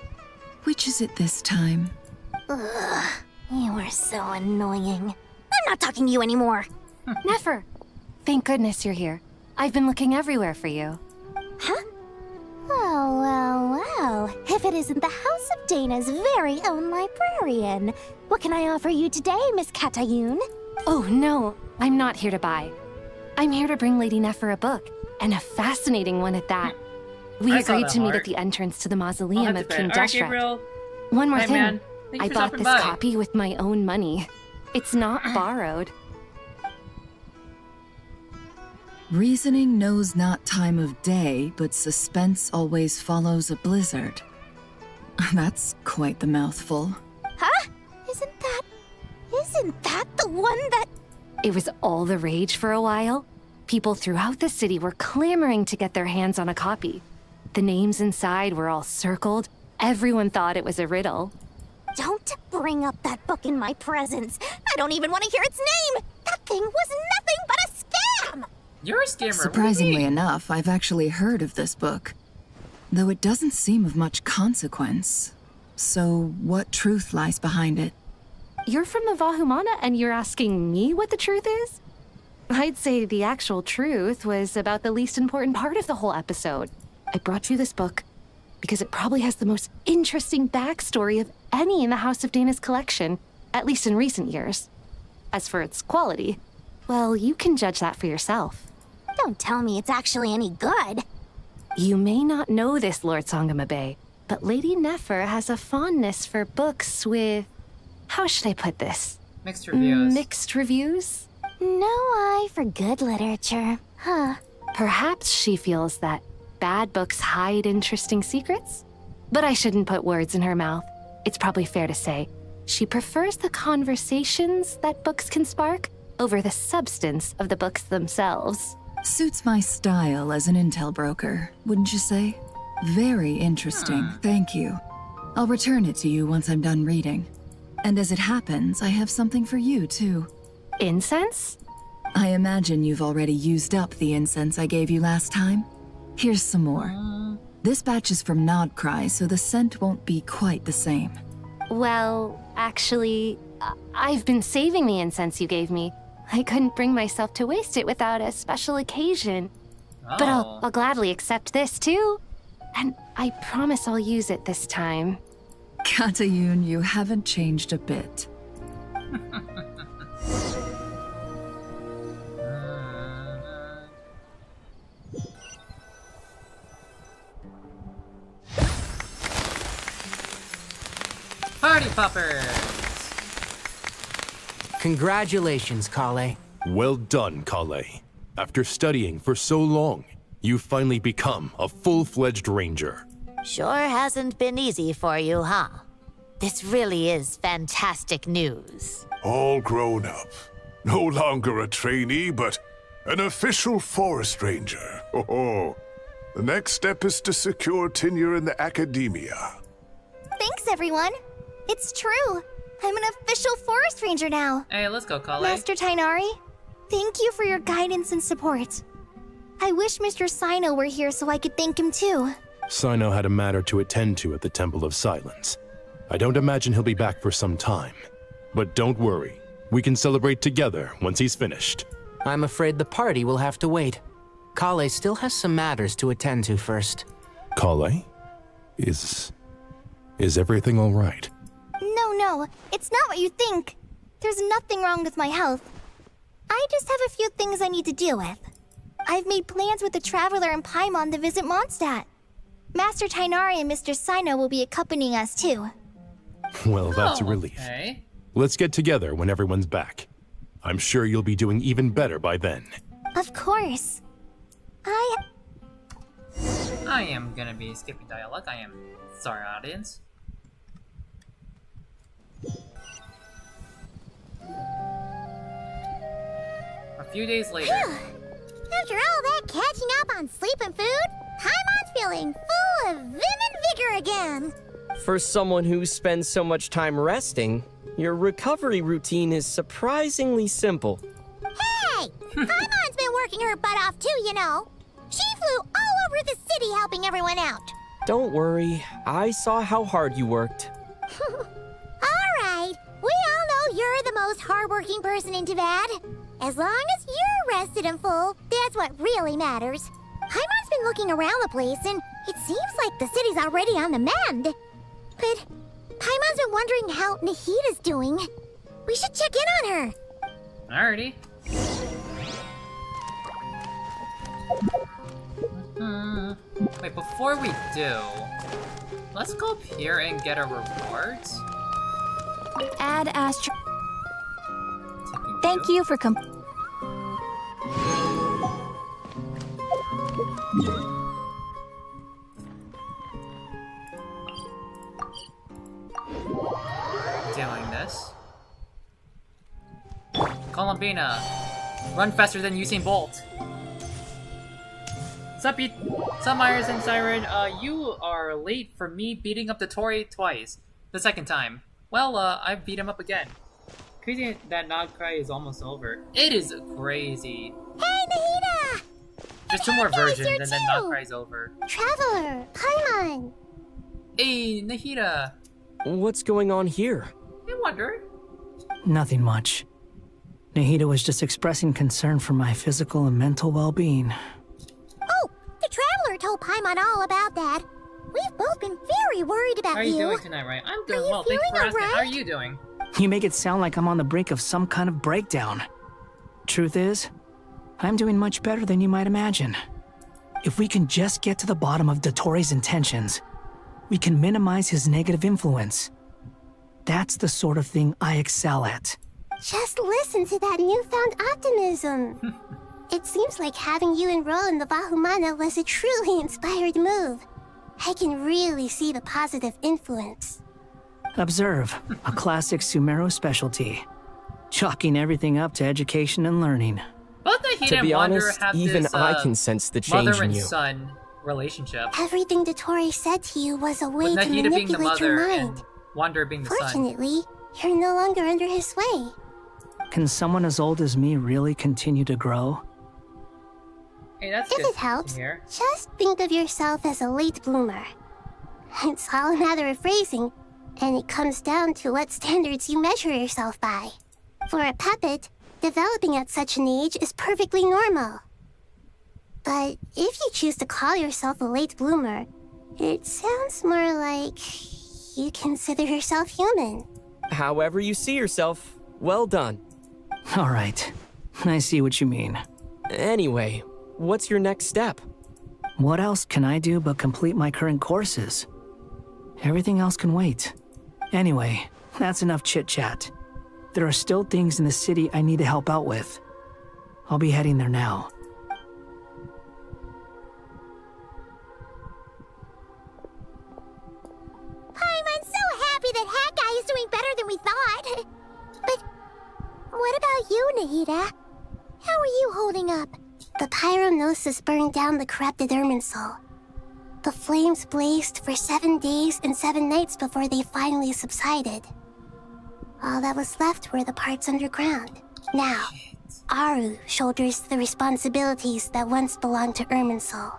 Which is it this time? Ugh, you are so annoying. I'm not talking to you anymore. Nefer, thank goodness you're here. I've been looking everywhere for you. Huh? Well. If it isn't the House of Dana's very own librarian. What can I offer you today, Miss Katayun? Oh, no. I'm not here to buy. I'm here to bring Lady Nefer a book, and a fascinating one at that. We I saw agreed that to meet heart. at the entrance to the I'll mausoleum have of to King pay. Alright, Deshret. Gabriel. One more Hey, thing. man. Thank you I for bought stopping this by. copy with my own money. It's not borrowed. Reasoning knows not time of day, but suspense always follows a blizzard. That's quite the mouthful. Huh? Isn't that the one that... It was all the rage for a while. People throughout the city were clamoring to get their hands on a copy. The names inside were all circled. Everyone thought it was a riddle. Don't bring up that book in my presence. I don't even want to hear its name. That thing was nothing but a scam. You're a scammer. Surprisingly enough, I've actually heard of this book, though it doesn't seem of much consequence. So, what truth lies behind it? You're from the Vahumana and you're asking me what the truth is? I'd say the actual truth was about the least important part of the whole episode. I brought you this book because it probably has the most interesting backstory of any in the House of Dana's collection, at least in recent years. As for its quality, well, you can judge that for yourself. Don't tell me it's actually any good. You may not know this, Lord Sangamabe, but Lady Nefer has a fondness for books with... How should I put this? Mixed reviews. Mixed reviews? No eye for good literature, huh? Perhaps she feels that bad books hide interesting secrets? But I shouldn't put words in her mouth. It's probably fair to say she prefers the conversations that books can spark over the substance of the books themselves. Suits my style as an intel broker, wouldn't you say? Very interesting, thank you. I'll return it to you once I'm done reading. And as it happens, I have something for you, too. Incense? I imagine you've already used up the incense I gave you last time. Here's some more. This batch is from Nodcry, so the scent won't be quite the same. Well, actually, I've been saving the incense you gave me. I couldn't bring myself to waste it without a special occasion. But I'll gladly accept this, too. And I promise I'll use it this time. Katayun, you haven't changed a bit. Party poppers! Congratulations, Kale. Well done, Kale. After studying for so long, you've finally become a full-fledged ranger. Sure hasn't been easy for you, huh? This really is fantastic news. All grown up. No longer a trainee, but an official forest ranger. Oh, the next step is to secure tenure in the academia. Thanks, everyone. It's true. I'm an official forest ranger now. Hey, let's go, Kale. Master Tainari, thank you for your guidance and support. I wish Mr. Sino were here so I could thank him too. Sino had a matter to attend to at the Temple of Silence. I don't imagine he'll be back for some time. But don't worry, we can celebrate together once he's finished. I'm afraid the party will have to wait. Kale still has some matters to attend to first. Kale? Is everything all right? No, it's not what you think. There's nothing wrong with my health. I just have a few things I need to deal with. I've made plans with the Traveler and Paimon to visit Mondstadt. Master Tainari and Mr. Sino will be accompanying us too. Well, that's a relief. Okay. Let's get together when everyone's back. I'm sure you'll be doing even better by then. Of course. I am gonna be skipping dialogue. I am sorry, audience. A few days later. After all that catching up on sleep and food, Paimon's feeling full of vim and vigor again. For someone who spends so much time resting, your recovery routine is surprisingly simple. Hey! Paimon's been working her butt off too, you know. She flew all over the city helping everyone out. Don't worry, I saw how hard you worked. Alright, we all know you're the most hardworking person in Tavad. As long as you're rested and full, that's what really matters. Paimon's been looking around the place, and it seems like the city's already on the mend. But Paimon's been wondering how Nahida's doing. We should check in on her. Alrighty. Wait, before we do, let's go up here and get our rewards. Add Astro. Thank you for doing this. Columbina, run faster than Usain Bolt. Sup, Myers and Siren? You are late for me beating up the Tory twice. The second time. Well, I beat him up again. Crazy that Nod Cry is almost over. It is crazy. Hey, Nahida! There's two more versions and then Nod Cry's over. Traveler, Paimon! Hey, Nahida! What's going on here? I wonder. Nothing much. Nahida was just expressing concern for my physical and mental well-being. Oh, the Traveler told Paimon all about that. We've both been very worried about you. How are you doing tonight, Ray? I'm doing well. Thanks for asking. How are you doing? You make it sound like I'm on the brink of some kind of breakdown. Truth is, I'm doing much better than you might imagine. If we can just get to the bottom of Dottoro's intentions, we can minimize his negative influence. That's the sort of thing I excel at. Just listen to that newfound optimism. It seems like having you enroll in the Vahumana was a truly inspired move. I can really see the positive influence. Observe, a classic Sumeru specialty. Chalking everything up to education and learning. Both Nahida To be and Wander honest, have even this, I can sense the change mother in and you. son relationship. Everything Dottori said to you was a way With to Nahida being the manipulate your mother mind. and Wander being the son. Fortunately, you're no longer under his sway. Can someone as old as me really continue to grow? Hey, that's If good it helps, to hear. just think of yourself as a late bloomer. It's all a matter of phrasing, and it comes down to what standards you measure yourself by. For a puppet, developing at such an age is perfectly normal. But if you choose to call yourself a late bloomer, it sounds more like you consider yourself human. However you see yourself, well done. All right, I see what you mean. Anyway, what's your next step? What else can I do but complete my current courses? Everything else can wait. Anyway, that's enough chit-chat. There are still things in the city I need to help out with. I'll be heading there now. I'm so happy that Hat Guy is doing better than we thought. But what about you, Nahida? How are you holding up? The pyronosis burned down the corrupted Irminsul. The flames blazed for 7 days and 7 nights before they finally subsided. All that was left were the parts underground. Now, Aru shoulders the responsibilities that once belonged to Irminsul.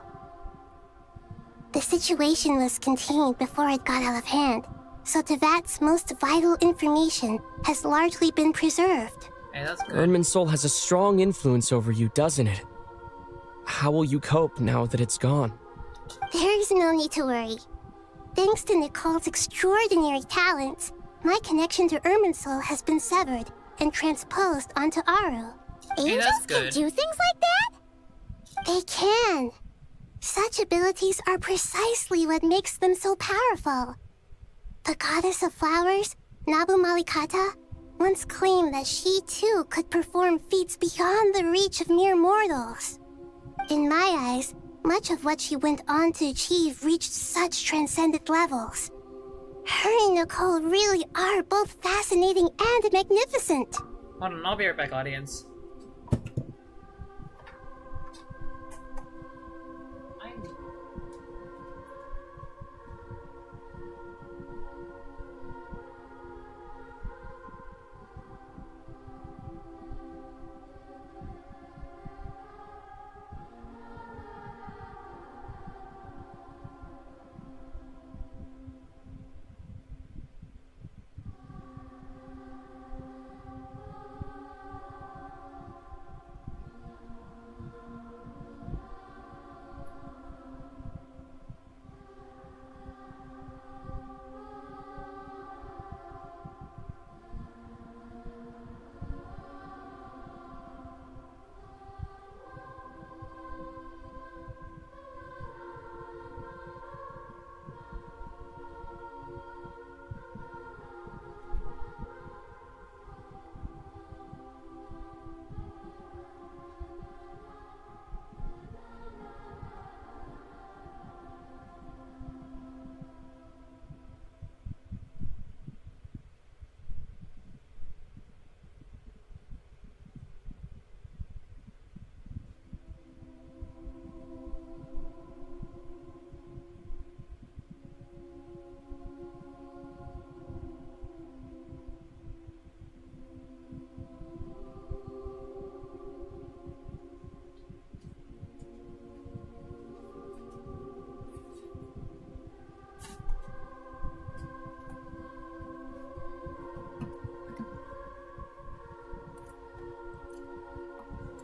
The situation was contained before it got out of hand, so Tevat's most vital information has largely been preserved. Hey, that's good. Irminsul has a strong influence over you, doesn't it? How will you cope now that it's gone? There is no need to worry. Thanks to Nicole's extraordinary talents, my connection to Irminsul has been severed and transposed onto Aru. Hey, Angels that's can good. do things like that? They can. Such abilities are precisely what makes them so powerful. The goddess of flowers, Nabu Malikata, once claimed that she too could perform feats beyond the reach of mere mortals. In my eyes, much of what she went on to achieve reached such transcendent levels. Her and Nicole really are both fascinating and magnificent. Hold on, I'll be right back, audience.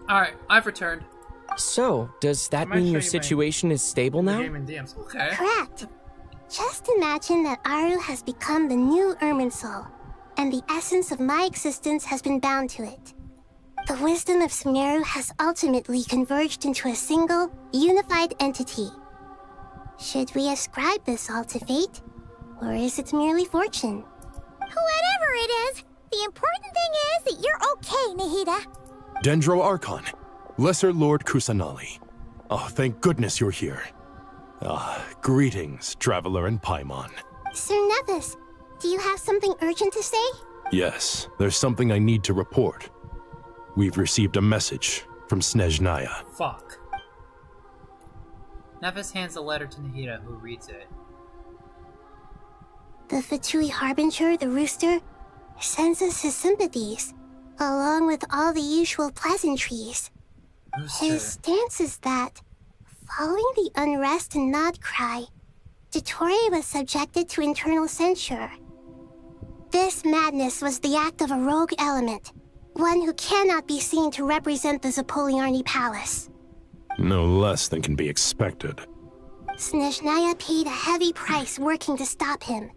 Alright, I've returned. So, does that mean your situation is stable now? Okay. Correct. Just imagine that Aru has become the new Irminsul, and the essence of my existence has been bound to it. The wisdom of Sumeru has ultimately converged into a single, unified entity. Should we ascribe this all to fate, or is it merely fortune? Whatever it is, the important thing is that you're okay, Nahida. Dendro Archon, Lesser Lord Kusanali. Oh, thank goodness you're here. Greetings, Traveler and Paimon. Sir Nevis, do you have something urgent to say? Yes, there's something I need to report. We've received a message from Snezhnaya. Fuck. Nevis hands a letter to Nahida, who reads it. The Fatui Harbinger, the Rooster, sends us his sympathies, along with all the usual pleasantries. His stance is that, following the unrest and Nod Cry, Dottore was subjected to internal censure. This madness was the act of a rogue element, one who cannot be seen to represent the Zapoliarni Palace. No less than can be expected. Snezhnaya paid a heavy price working to stop him.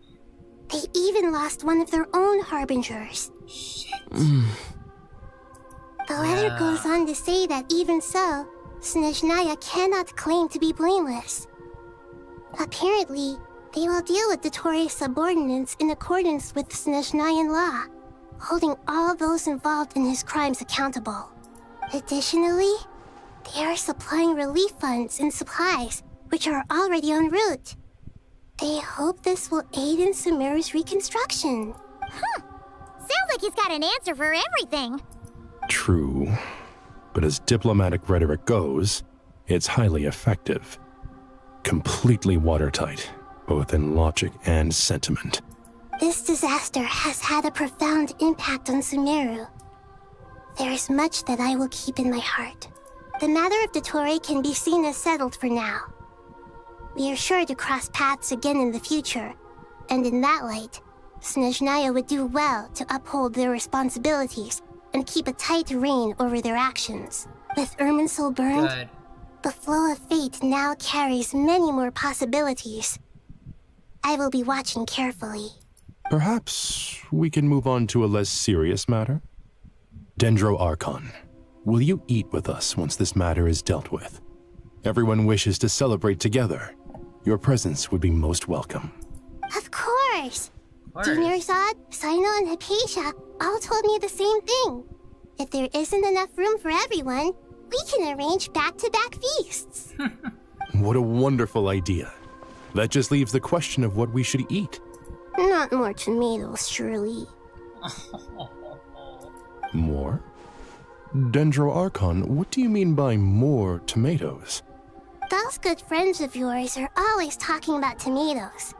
They even lost one of their own harbingers. The letter goes on to say that even so, Snezhnaya cannot claim to be blameless. Apparently, they will deal with Dottore's subordinates in accordance with Snezhnayan law, holding all those involved in his crimes accountable. Additionally, they are supplying relief funds and supplies, which are already en route. They hope this will aid in Sumeru's reconstruction. Sounds like he's got an answer for everything. True, but as diplomatic rhetoric goes, it's highly effective. Completely watertight, both in logic and sentiment. This disaster has had a profound impact on Sumeru. There is much that I will keep in my heart. The matter of Dottore can be seen as settled for now. We are sure to cross paths again in the future, and in that light, Snezhnaya would do well to uphold their responsibilities and keep a tight rein over their actions. With Irminsul burned, the flow of fate now carries many more possibilities. I will be watching carefully. Perhaps we can move on to a less serious matter? Dendro Archon, will you eat with us once this matter is dealt with? Everyone wishes to celebrate together. Your presence would be most welcome. Of course! Demirzad, Sino, and Hypatia all told me the same thing. If there isn't enough room for everyone, we can arrange back-to-back feasts. What a wonderful idea. That just leaves the question of what we should eat. Not more tomatoes, surely. More? Dendro Archon, what do you mean by more tomatoes? Those good friends of yours are always talking about tomatoes.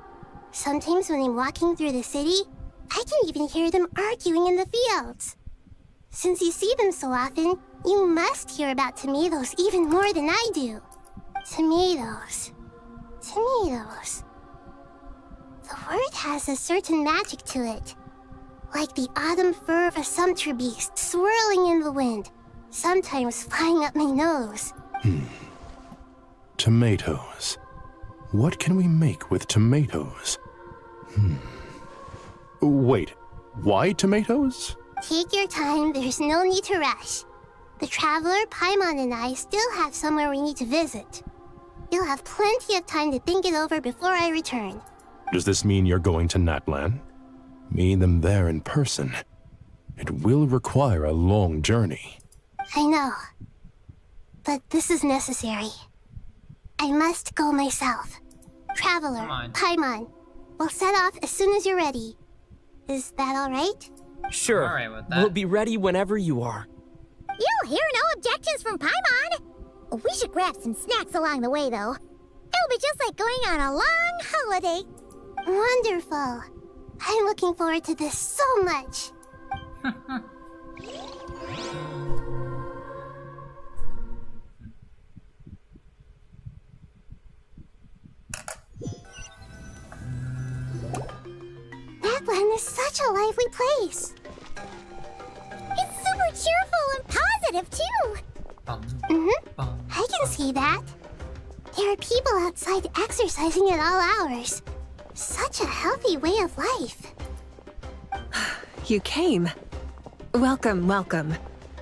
Sometimes when I'm walking through the city, I can even hear them arguing in the fields. Since you see them so often, you must hear about tomatoes even more than I do. Tomatoes. Tomatoes. The word has a certain magic to it. Like the autumn fur of a sumpter beast swirling in the wind, sometimes flying up my nose. Tomatoes. What can we make with tomatoes? Wait, why tomatoes? Take your time, there's no need to rush. The Traveler, Paimon, and I still have somewhere we need to visit. You'll have plenty of time to think it over before I return. Does this mean you're going to Natlan? Meet them there in person. It will require a long journey. I know. But this is necessary. I must go myself. Traveler, Paimon, we'll set off as soon as you're ready. Is that all right? Sure. All right with that. We'll be ready whenever you are. You'll hear no objections from Paimon. We should grab some snacks along the way, though. It'll be just like going on a long holiday. Wonderful. I'm looking forward to this so much. Natlan is such a lively place. It's super cheerful and positive, too. I can see that. There are people outside exercising at all hours. Such a healthy way of life. You came. Welcome, welcome.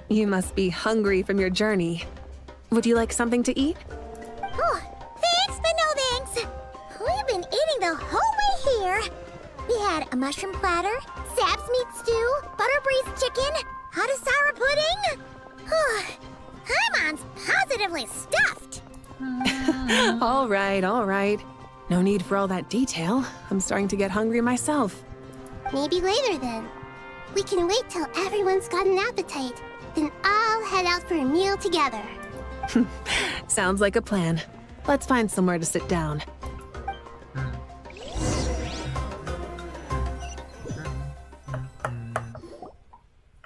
You must be hungry from your journey. Would you like something to eat? Oh, thanks, but no thanks. We've been eating the whole way here. We had a mushroom platter, Sab's meat stew, butter braised chicken, hot Asara pudding. Paimon's positively stuffed. All right. No need for all that detail. I'm starting to get hungry myself. Maybe later then. We can wait till everyone's got an appetite. Then I'll head out for a meal together. Sounds like a plan. Let's find somewhere to sit down.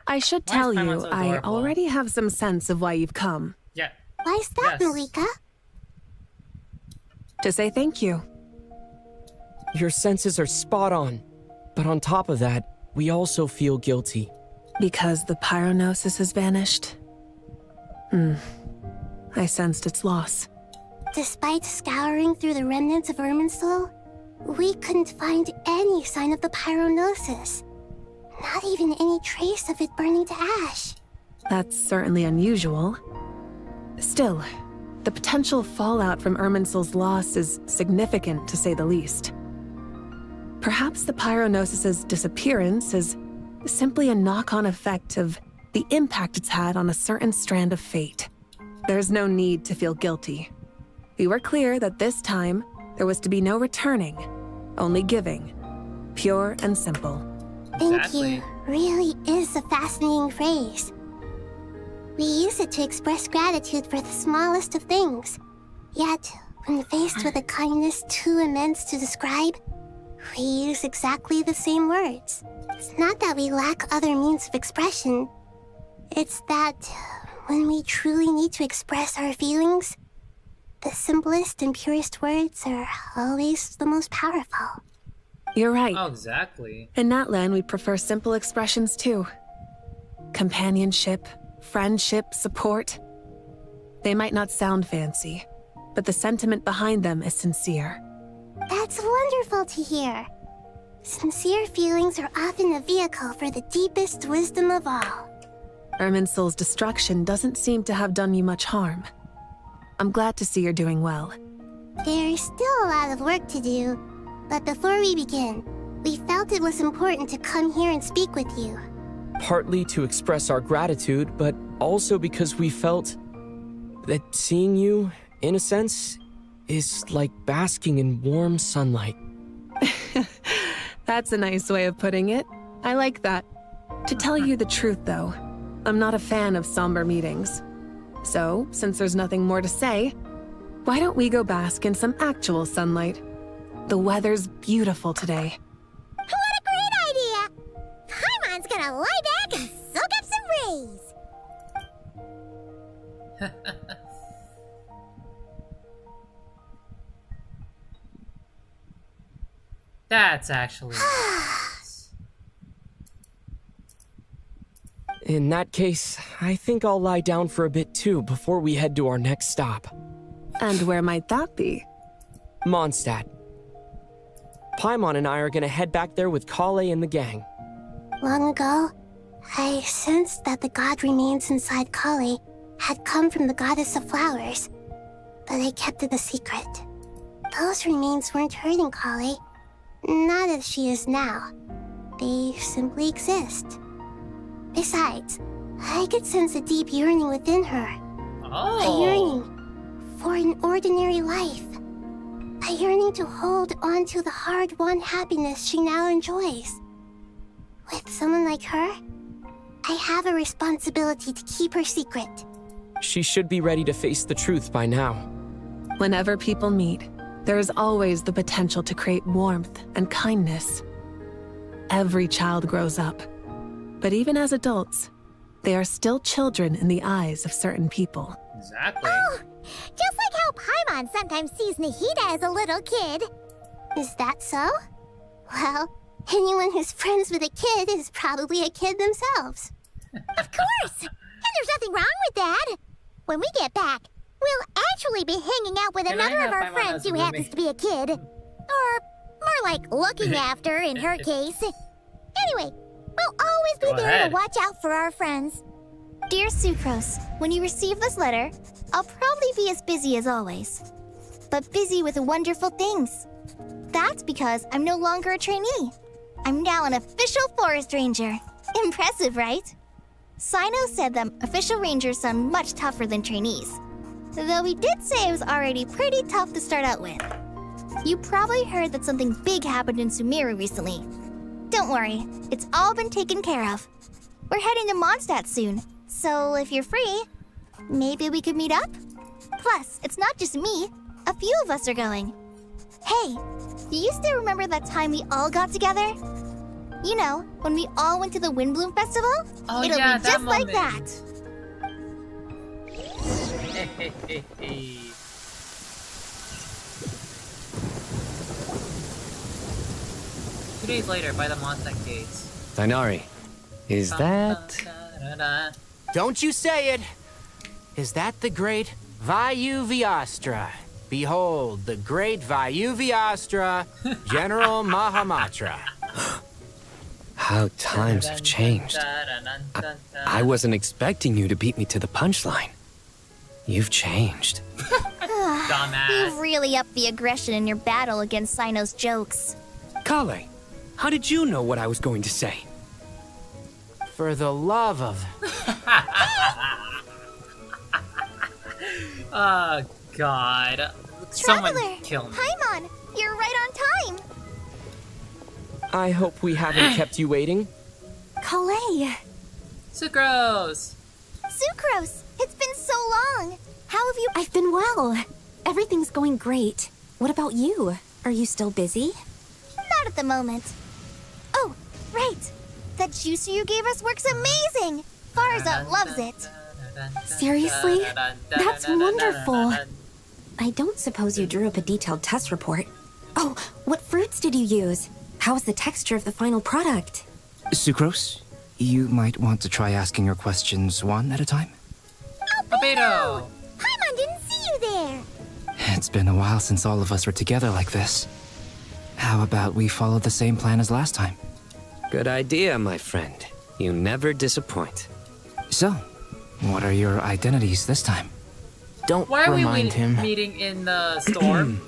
I should tell you, so I already have some sense of why you've come. Yeah. Why's that, Marika? To say thank you. Your senses are spot on. But on top of that, we also feel guilty. Because the pyronosis has vanished? I sensed its loss. Despite scouring through the remnants of Irminsul, we couldn't find any sign of the pyronosis. Not even any trace of it burning to ash. That's certainly unusual. Still, the potential fallout from Irminsul's loss is significant, to say the least. Perhaps the pyronosis's disappearance is simply a knock-on effect of the impact it's had on a certain strand of fate. There's no need to feel guilty. We were clear that this time, there was to be no returning, only giving. Pure and simple. Thank you really is a fascinating phrase. We use it to express gratitude for the smallest of things. Yet, when faced with a kindness too immense to describe, we use exactly the same words. It's not that we lack other means of expression. It's that when we truly need to express our feelings, the simplest and purest words are always the most powerful. You're right. Oh, exactly. In Natlan, we prefer simple expressions too. Companionship, friendship, support. They might not sound fancy, but the sentiment behind them is sincere. That's wonderful to hear. Sincere feelings are often a vehicle for the deepest wisdom of all. Irminsul's destruction doesn't seem to have done you much harm. I'm glad to see you're doing well. There's still a lot of work to do, but before we begin, we felt it was important to come here and speak with you. Partly to express our gratitude, but also because we felt that seeing you, in a sense, is like basking in warm sunlight. That's a nice way of putting it. I like that. To tell you the truth, though, I'm not a fan of somber meetings. So, since there's nothing more to say, why don't we go bask in some actual sunlight? The weather's beautiful today. What a great idea! Paimon's gonna lie back and soak up some rays. That's actually nice. In that case, I think I'll lie down for a bit too before we head to our next stop. And where might that be? Mondstadt. Paimon and I are gonna head back there with Kale and the gang. Long ago, I sensed that the god remains inside Kale had come from the goddess of flowers, but I kept it a secret. Those remains weren't hurting Kale, not as she is now. They simply exist. Besides, I could sense a deep yearning within her. A yearning for an ordinary life. A yearning to hold on to the hard-won happiness she now enjoys. With someone like her, I have a responsibility to keep her secret. She should be ready to face the truth by now. Whenever people meet, there is always the potential to create warmth and kindness. Every child grows up. But even as adults, they are still children in the eyes of certain people. Exactly. Oh, just like how Paimon sometimes sees Nahida as a little kid. Is that so? Well, anyone who's friends with a kid is probably a kid themselves. Of course! And there's nothing wrong with that. When we get back, we'll actually be hanging out with another of our friends who happens to be a kid. Or more like looking after, in her case. Anyway, we'll always be there to watch out for our friends. Dear Sucrose, when you receive this letter, I'll probably be as busy as always. But busy with wonderful things. That's because I'm no longer a trainee. I'm now an official forest ranger. Impressive, right? Sino said that official rangers sound much tougher than trainees. Though he did say it was already pretty tough to start out with. You probably heard that something big happened in Sumeru recently. Don't worry, it's all been taken care of. We're heading to Mondstadt soon, so if you're free, maybe we could meet up? Plus, it's not just me. A few of us are going. Hey, do you still remember that time we all got together? You know, when we all went to the Windbloom Festival? Oh, It'll yeah, be just like moment. that. 2 days later, by the Mondstadt gates. Dinari, is that... Don't you say it! Is that the great VII Viastra? Behold, the great VII Viastra, General Mahamatra. How times have changed. I wasn't expecting you to beat me to the punchline. You've changed. You've really upped the aggression in your battle against Sino's jokes. Kale, how did you know what I was going to say? For the love of... Oh, God. Someone kill me. Paimon, you're right on time. I hope we haven't kept you waiting. Calais. Sucrose. Sucrose, it's been so long. How have you... I've been well. Everything's going great. What about you? Are you still busy? Not at the moment. Oh, right. That juicer you gave us works amazing. Farza loves it. Seriously? That's wonderful. I don't suppose you drew up a detailed test report. Oh, what fruits did you use? How was the texture of the final product? Sucrose, you might want to try asking your questions one at a time. Albedo! Paimon didn't see you there. It's been a while since all of us were together like this. How about we follow the same plan as last time? Good idea, my friend. You never disappoint. So, what are your identities this time? Don't Why are we remind him. meeting in the storm?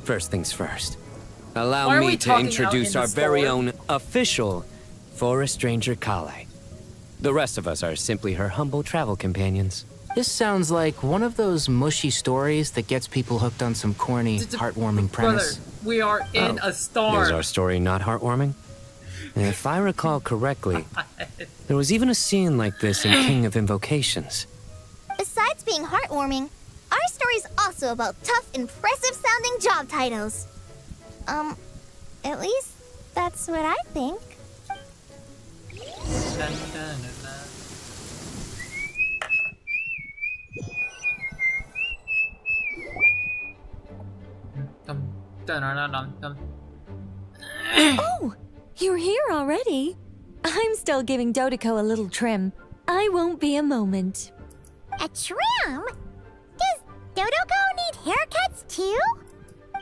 First things first. Why Allow are me we to talking introduce out in our the very storm? own official Forest Ranger Kale. The rest of us are simply her humble travel companions. This sounds like one of those mushy stories that gets people hooked on some corny, heartwarming premise. Brother, we are in a storm. Is our story not heartwarming? If I recall correctly, there was even a scene like this in King of Invocations. Besides being heartwarming, our story's also about tough, impressive-sounding job titles. At least that's what I think. Oh, you're here already. I'm still giving Dodeko a little trim. I won't be a moment. A trim? Does Dodoko need haircuts too?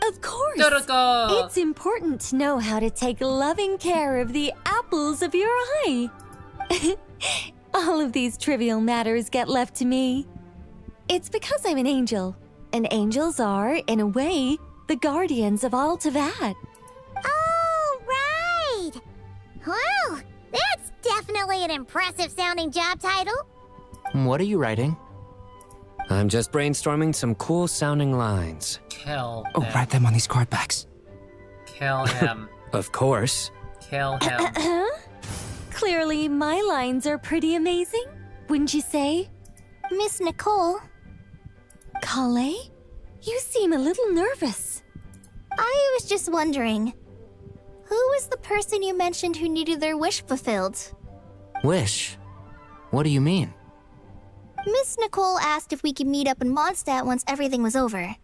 Of course. Dodeko! It's important to know how to take loving care of the apples of your eye. All of these trivial matters get left to me. It's because I'm an angel, and angels are, in a way, the guardians of all Tavad. Oh, right! Well, that's definitely an impressive-sounding job title. What are you writing? I'm just brainstorming some cool-sounding lines. Kill Oh, him. write them on these card backs. Kill him. Of course. Kill him. Clearly, my lines are pretty amazing, wouldn't you say? Miss Nicole, Kale, you seem a little nervous. I was just wondering, who was the person you mentioned who needed their wish fulfilled? Wish? What do you mean? Miss Nicole asked if we could meet up in Mondstadt once everything was over.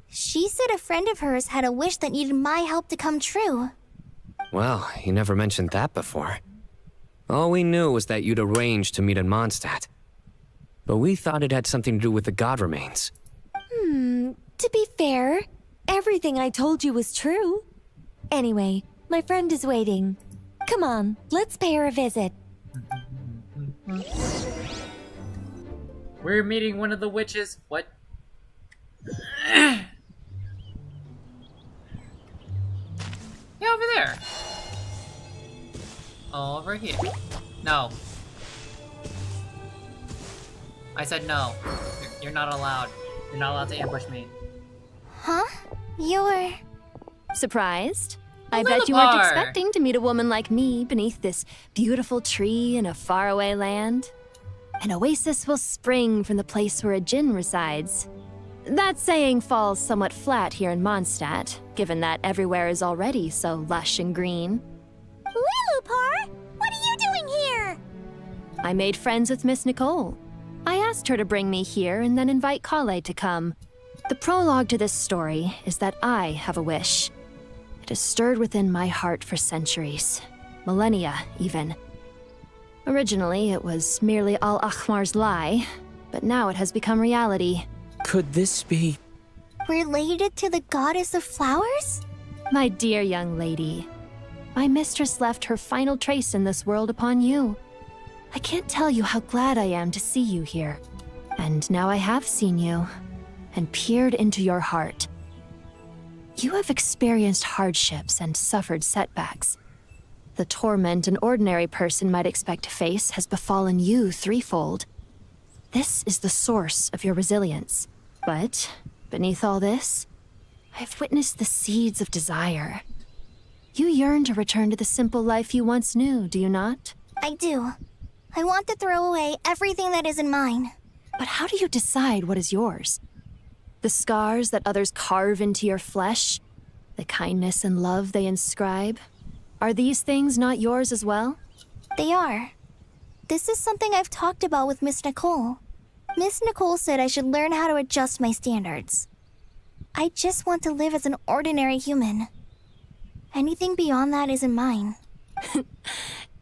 She said a friend of hers had a wish that needed my help to come true. Well, you never mentioned that before. All we knew was that you'd arranged to meet in Mondstadt. but we thought it had something to do with the god remains. To be fair, everything I told you was true. Anyway, my friend is waiting. Come on, let's pay her a visit. We're meeting one of the witches. What? Yeah, over there. Over here. No. I said no. You're not allowed. You're not allowed to ambush me. Huh? You're... Surprised? I bet you weren't expecting to meet a woman like me beneath this beautiful tree in a faraway land. An oasis will spring from the place where a djinn resides. That saying falls somewhat flat here in Mondstadt, given that everywhere is already so lush and green. Lilupar, what are you doing here? I made friends with Miss Nicole. I asked her to bring me here and then invite Kale to come. The prologue to this story is that I have a wish. It has stirred within my heart for centuries, millennia even. Originally, it was merely Al-Akhmar's lie, but now it has become reality. Could this be... related to the goddess of flowers? My dear young lady, my mistress left her final trace in this world upon you. I can't tell you how glad I am to see you here. And now I have seen you, and peered into your heart. You have experienced hardships and suffered setbacks. The torment an ordinary person might expect to face has befallen you threefold. This is the source of your resilience. But, beneath all this, I've witnessed the seeds of desire. You yearn to return to the simple life you once knew, do you not? I do. I want to throw away everything that isn't mine. But how do you decide what is yours? The scars that others carve into your flesh? The kindness and love they inscribe? Are these things not yours as well? They are. This is something I've talked about with Miss Nicole. Miss Nicole said I should learn how to adjust my standards. I just want to live as an ordinary human. Anything beyond that isn't mine.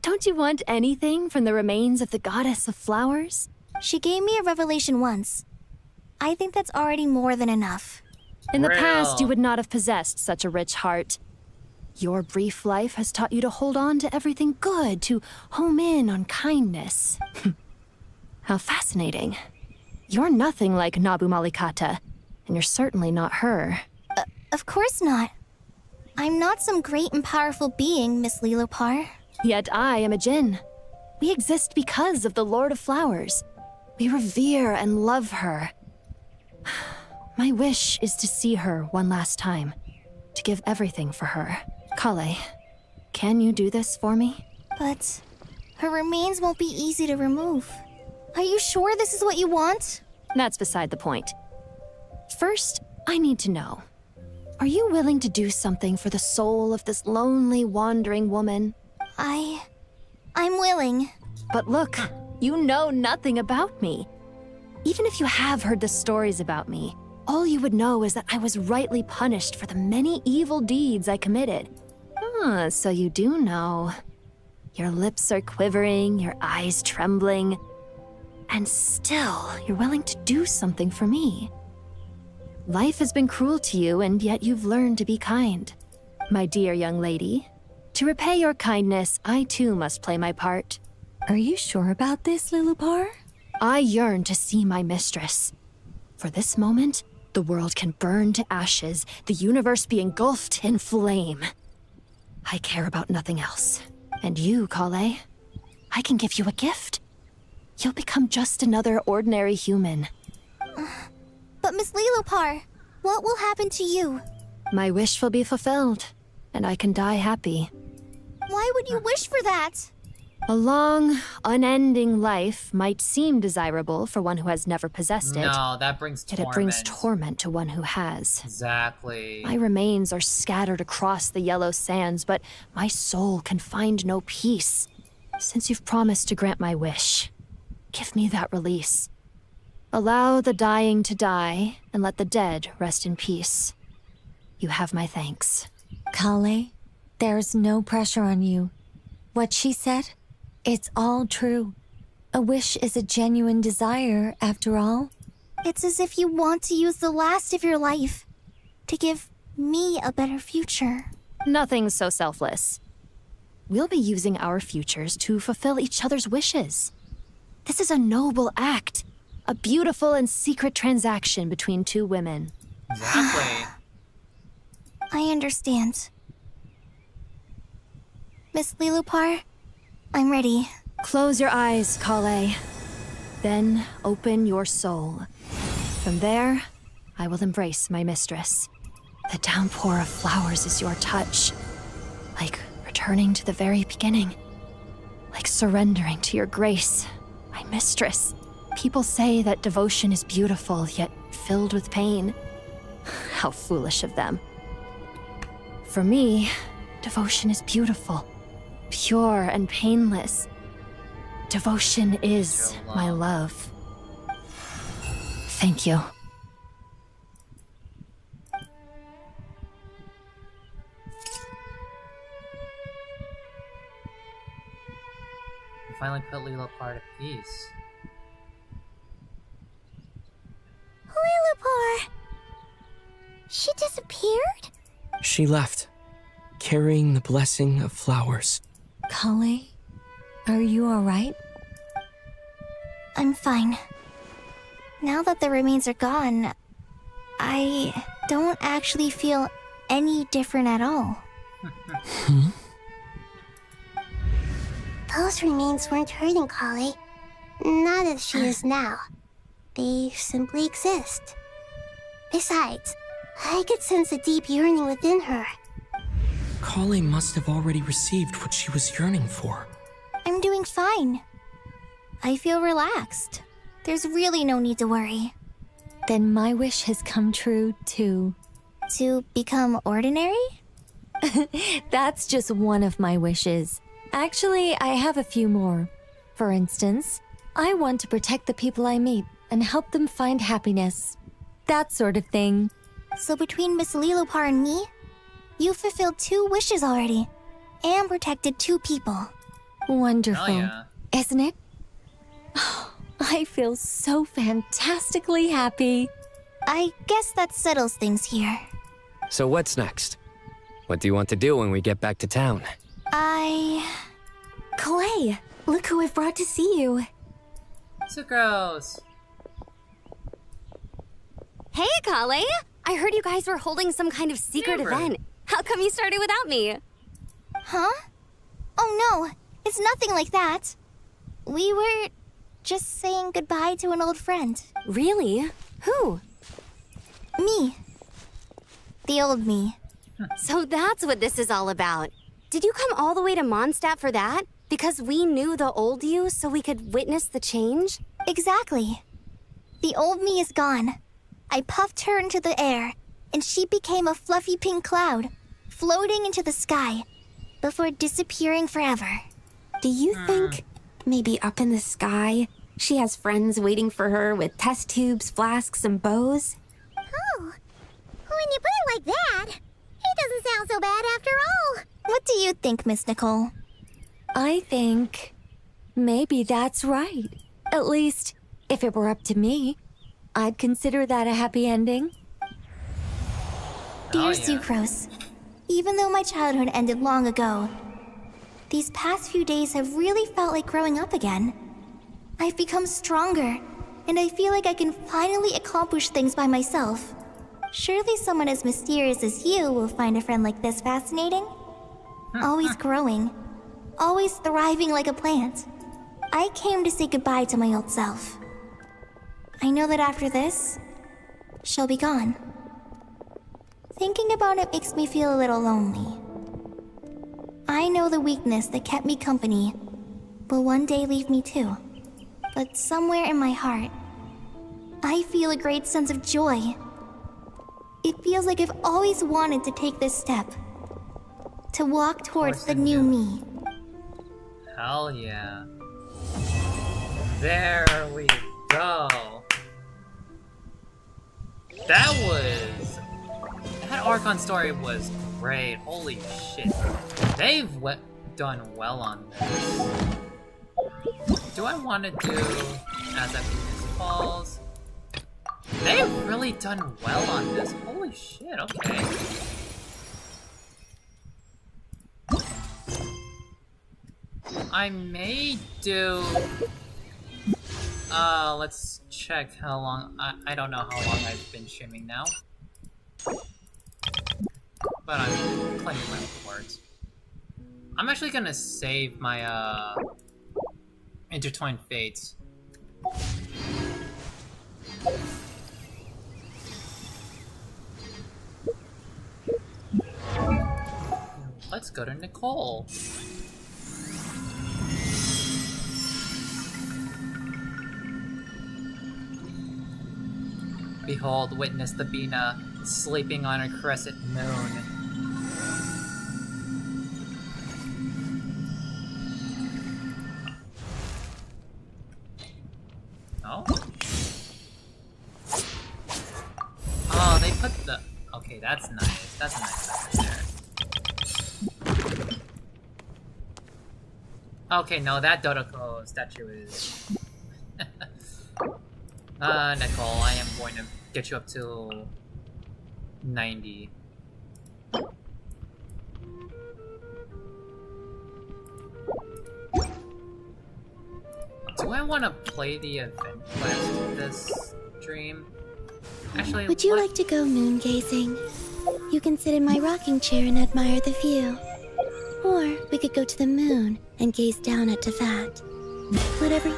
Don't you want anything from the remains of the goddess of flowers? She gave me a revelation once. I think that's already more than enough. In the past, you would not have possessed such a rich heart. Your brief life has taught you to hold on to everything good, to home in on kindness. How fascinating. You're nothing like Nabu Malikata, and you're certainly not her. Of course not. I'm not some great and powerful being, Miss Lilopar. Yet I am a djinn. We exist because of the Lord of Flowers. We revere and love her. My wish is to see her one last time, to give everything for her. Kale, can you do this for me? But her remains won't be easy to remove. Are you sure this is what you want? That's beside the point. First, I need to know. Are you willing to do something for the soul of this lonely, wandering woman? I'm willing. But look, you know nothing about me. Even if you have heard the stories about me, all you would know is that I was rightly punished for the many evil deeds I committed. Ah, so you do know. Your lips are quivering, your eyes trembling, and still you're willing to do something for me. Life has been cruel to you, and yet you've learned to be kind. My dear young lady, to repay your kindness, I too must play my part. Are you sure about this, Lilupar? I yearn to see my mistress. For this moment, the world can burn to ashes, the universe be engulfed in flame. I care about nothing else. And you, Kale, I can give you a gift. You'll become just another ordinary human. But Miss Lilopar, what will happen to you? My wish will be fulfilled, and I can die happy. Why would you wish for that? A long, unending life might seem desirable for one who has never possessed it. No, that brings torment. Yet it brings torment to one who has. Exactly. My remains are scattered across the yellow sands, but my soul can find no peace. Since you've promised to grant my wish, give me that release. Allow the dying to die, and let the dead rest in peace. You have my thanks. Kale, there's no pressure on you. What she said, it's all true. A wish is a genuine desire, after all. It's as if you want to use the last of your life to give me a better future. Nothing's so selfless. We'll be using our futures to fulfill each other's wishes. This is a noble act. A beautiful and secret transaction between two women. Exactly. I understand. Miss Lilupar, I'm ready. Close your eyes, Kale. Then open your soul. From there, I will embrace my mistress. The downpour of flowers is your touch. Like returning to the very beginning. Like surrendering to your grace, my mistress. People say that devotion is beautiful, yet filled with pain. How foolish of them. For me, devotion is beautiful, pure and painless. Devotion is my love. Thank you. You finally put Lilupar at peace. Lilupar! She disappeared? She left, carrying the blessing of flowers. Kale, are you alright? I'm fine. Now that the remains are gone, I don't actually feel any different at all. Those remains weren't hurting Kali. Not as she is now. They simply exist. Besides, I could sense a deep yearning within her. Kale must have already received what she was yearning for. I'm doing fine. I feel relaxed. There's really no need to worry. Then my wish has come true, too. To become ordinary? That's just one of my wishes. Actually, I have a few more. For instance, I want to protect the people I meet and help them find happiness. That sort of thing. So between Miss Lilupar and me, you fulfilled 2 wishes already, and protected 2 people. Wonderful, yeah. isn't it? I feel so fantastically happy. I guess that settles things here. So what's next? What do you want to do when we get back to town? Clay, look who I've brought to see you. Sucrose! Hey, Kale! I heard you guys were holding some kind of secret event. How come you started without me? Huh? Oh no, it's nothing like that. We were just saying goodbye to an old friend. Really? Who? Me. The old me. So that's what this is all about. Did you come all the way to Mondstadt for that? Because we knew the old you so we could witness the change? Exactly. The old me is gone. I puffed her into the air, and she became a fluffy pink cloud, floating into the sky, before disappearing forever. Do you think maybe up in the sky, she has friends waiting for her with test tubes, flasks, and bows? Oh, when you put it like that, it doesn't sound so bad after all. What do you think, Miss Nicole? I think maybe that's right. At least, if it were up to me, I'd consider that a happy ending. Dear Sucrose, even though my childhood ended long ago, these past few days have really felt like growing up again. I've become stronger, and I feel like I can finally accomplish things by myself. Surely someone as mysterious as you will find a friend like this fascinating? Always growing, always thriving like a plant. I came to say goodbye to my old self. I know that after this, she'll be gone. Thinking about it makes me feel a little lonely. I know the weakness that kept me company will one day leave me too. But somewhere in my heart, I feel a great sense of joy. It feels like I've always wanted to take this step. To walk towards the new me. Hell yeah. There we go. That Archon story was great. Holy shit. They've done well on this. do I want to do as Venus falls? They've really done well on this. Holy shit, okay. I may do... let's check how long... I don't know how long I've been streaming now. But I'm playing with my words. I'm actually gonna save my, Intertwined Fates. Let's go to Nicole. Behold, witness the Bina sleeping on a crescent moon. Oh? Oh, they put the... Okay, that's nice. That's a nice touch right there. Okay, no, that Dodoko statue is... Nicole, I am going to get you up to 90. Do I want to play the event quest this stream? Actually, Would you like to go moon gazing? You can sit in my rocking chair and admire the view. Or we could go to the moon and gaze down at Tefat. Whatever.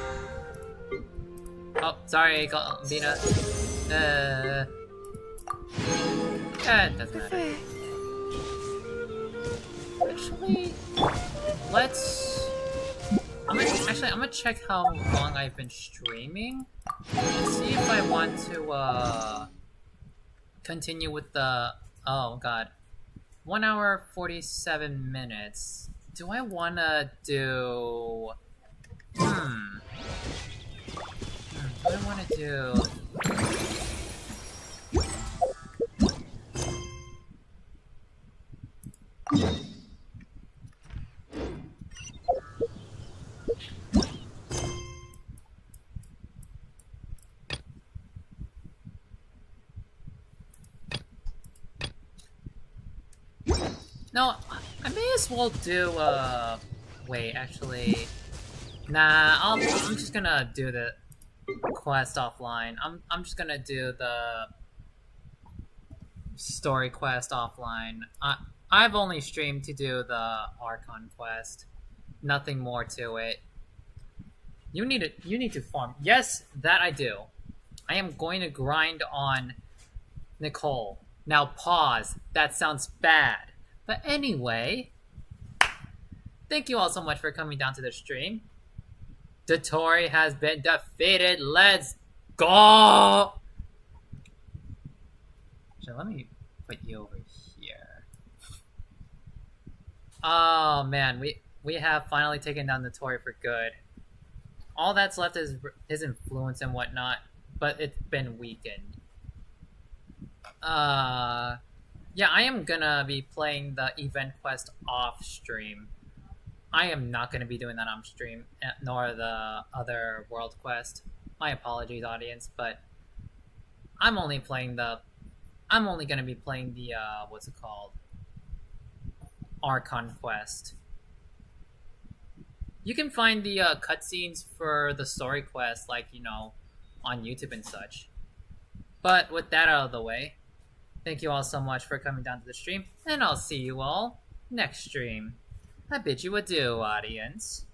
Oh, sorry, Bina. It doesn't matter. Actually, let's... I'm gonna check how long I've been streaming and see if I want to continue with the... Oh god, 1 hour 47 minutes. Do I wanna do... Do I wanna do... No, I may as well do, wait, actually... Nah, I'm just gonna do the quest offline. I'm just gonna do the story quest offline. I've only streamed to do the Archon quest. Nothing more to it. You need to farm. Yes, that I do. I am going to grind on Nicole. Now pause. That sounds bad. But anyway, thank you all so much for coming down to the stream. Dotori has been defeated. Let's go! So let me put you over here. Oh man, we have finally taken down Dotori for good. All that's left is his influence and whatnot, but it's been weakened. Yeah, I am gonna be playing the event quest off stream. I am not gonna be doing that on stream, nor the other world quest. My apologies, audience, but I'm only gonna be playing the what's it called? Archon quest. You can find the cutscenes for the story quest, like, you know, on YouTube and such. But with that out of the way, thank you all so much for coming down to the stream, and I'll see you all next stream. I bid you adieu, audience.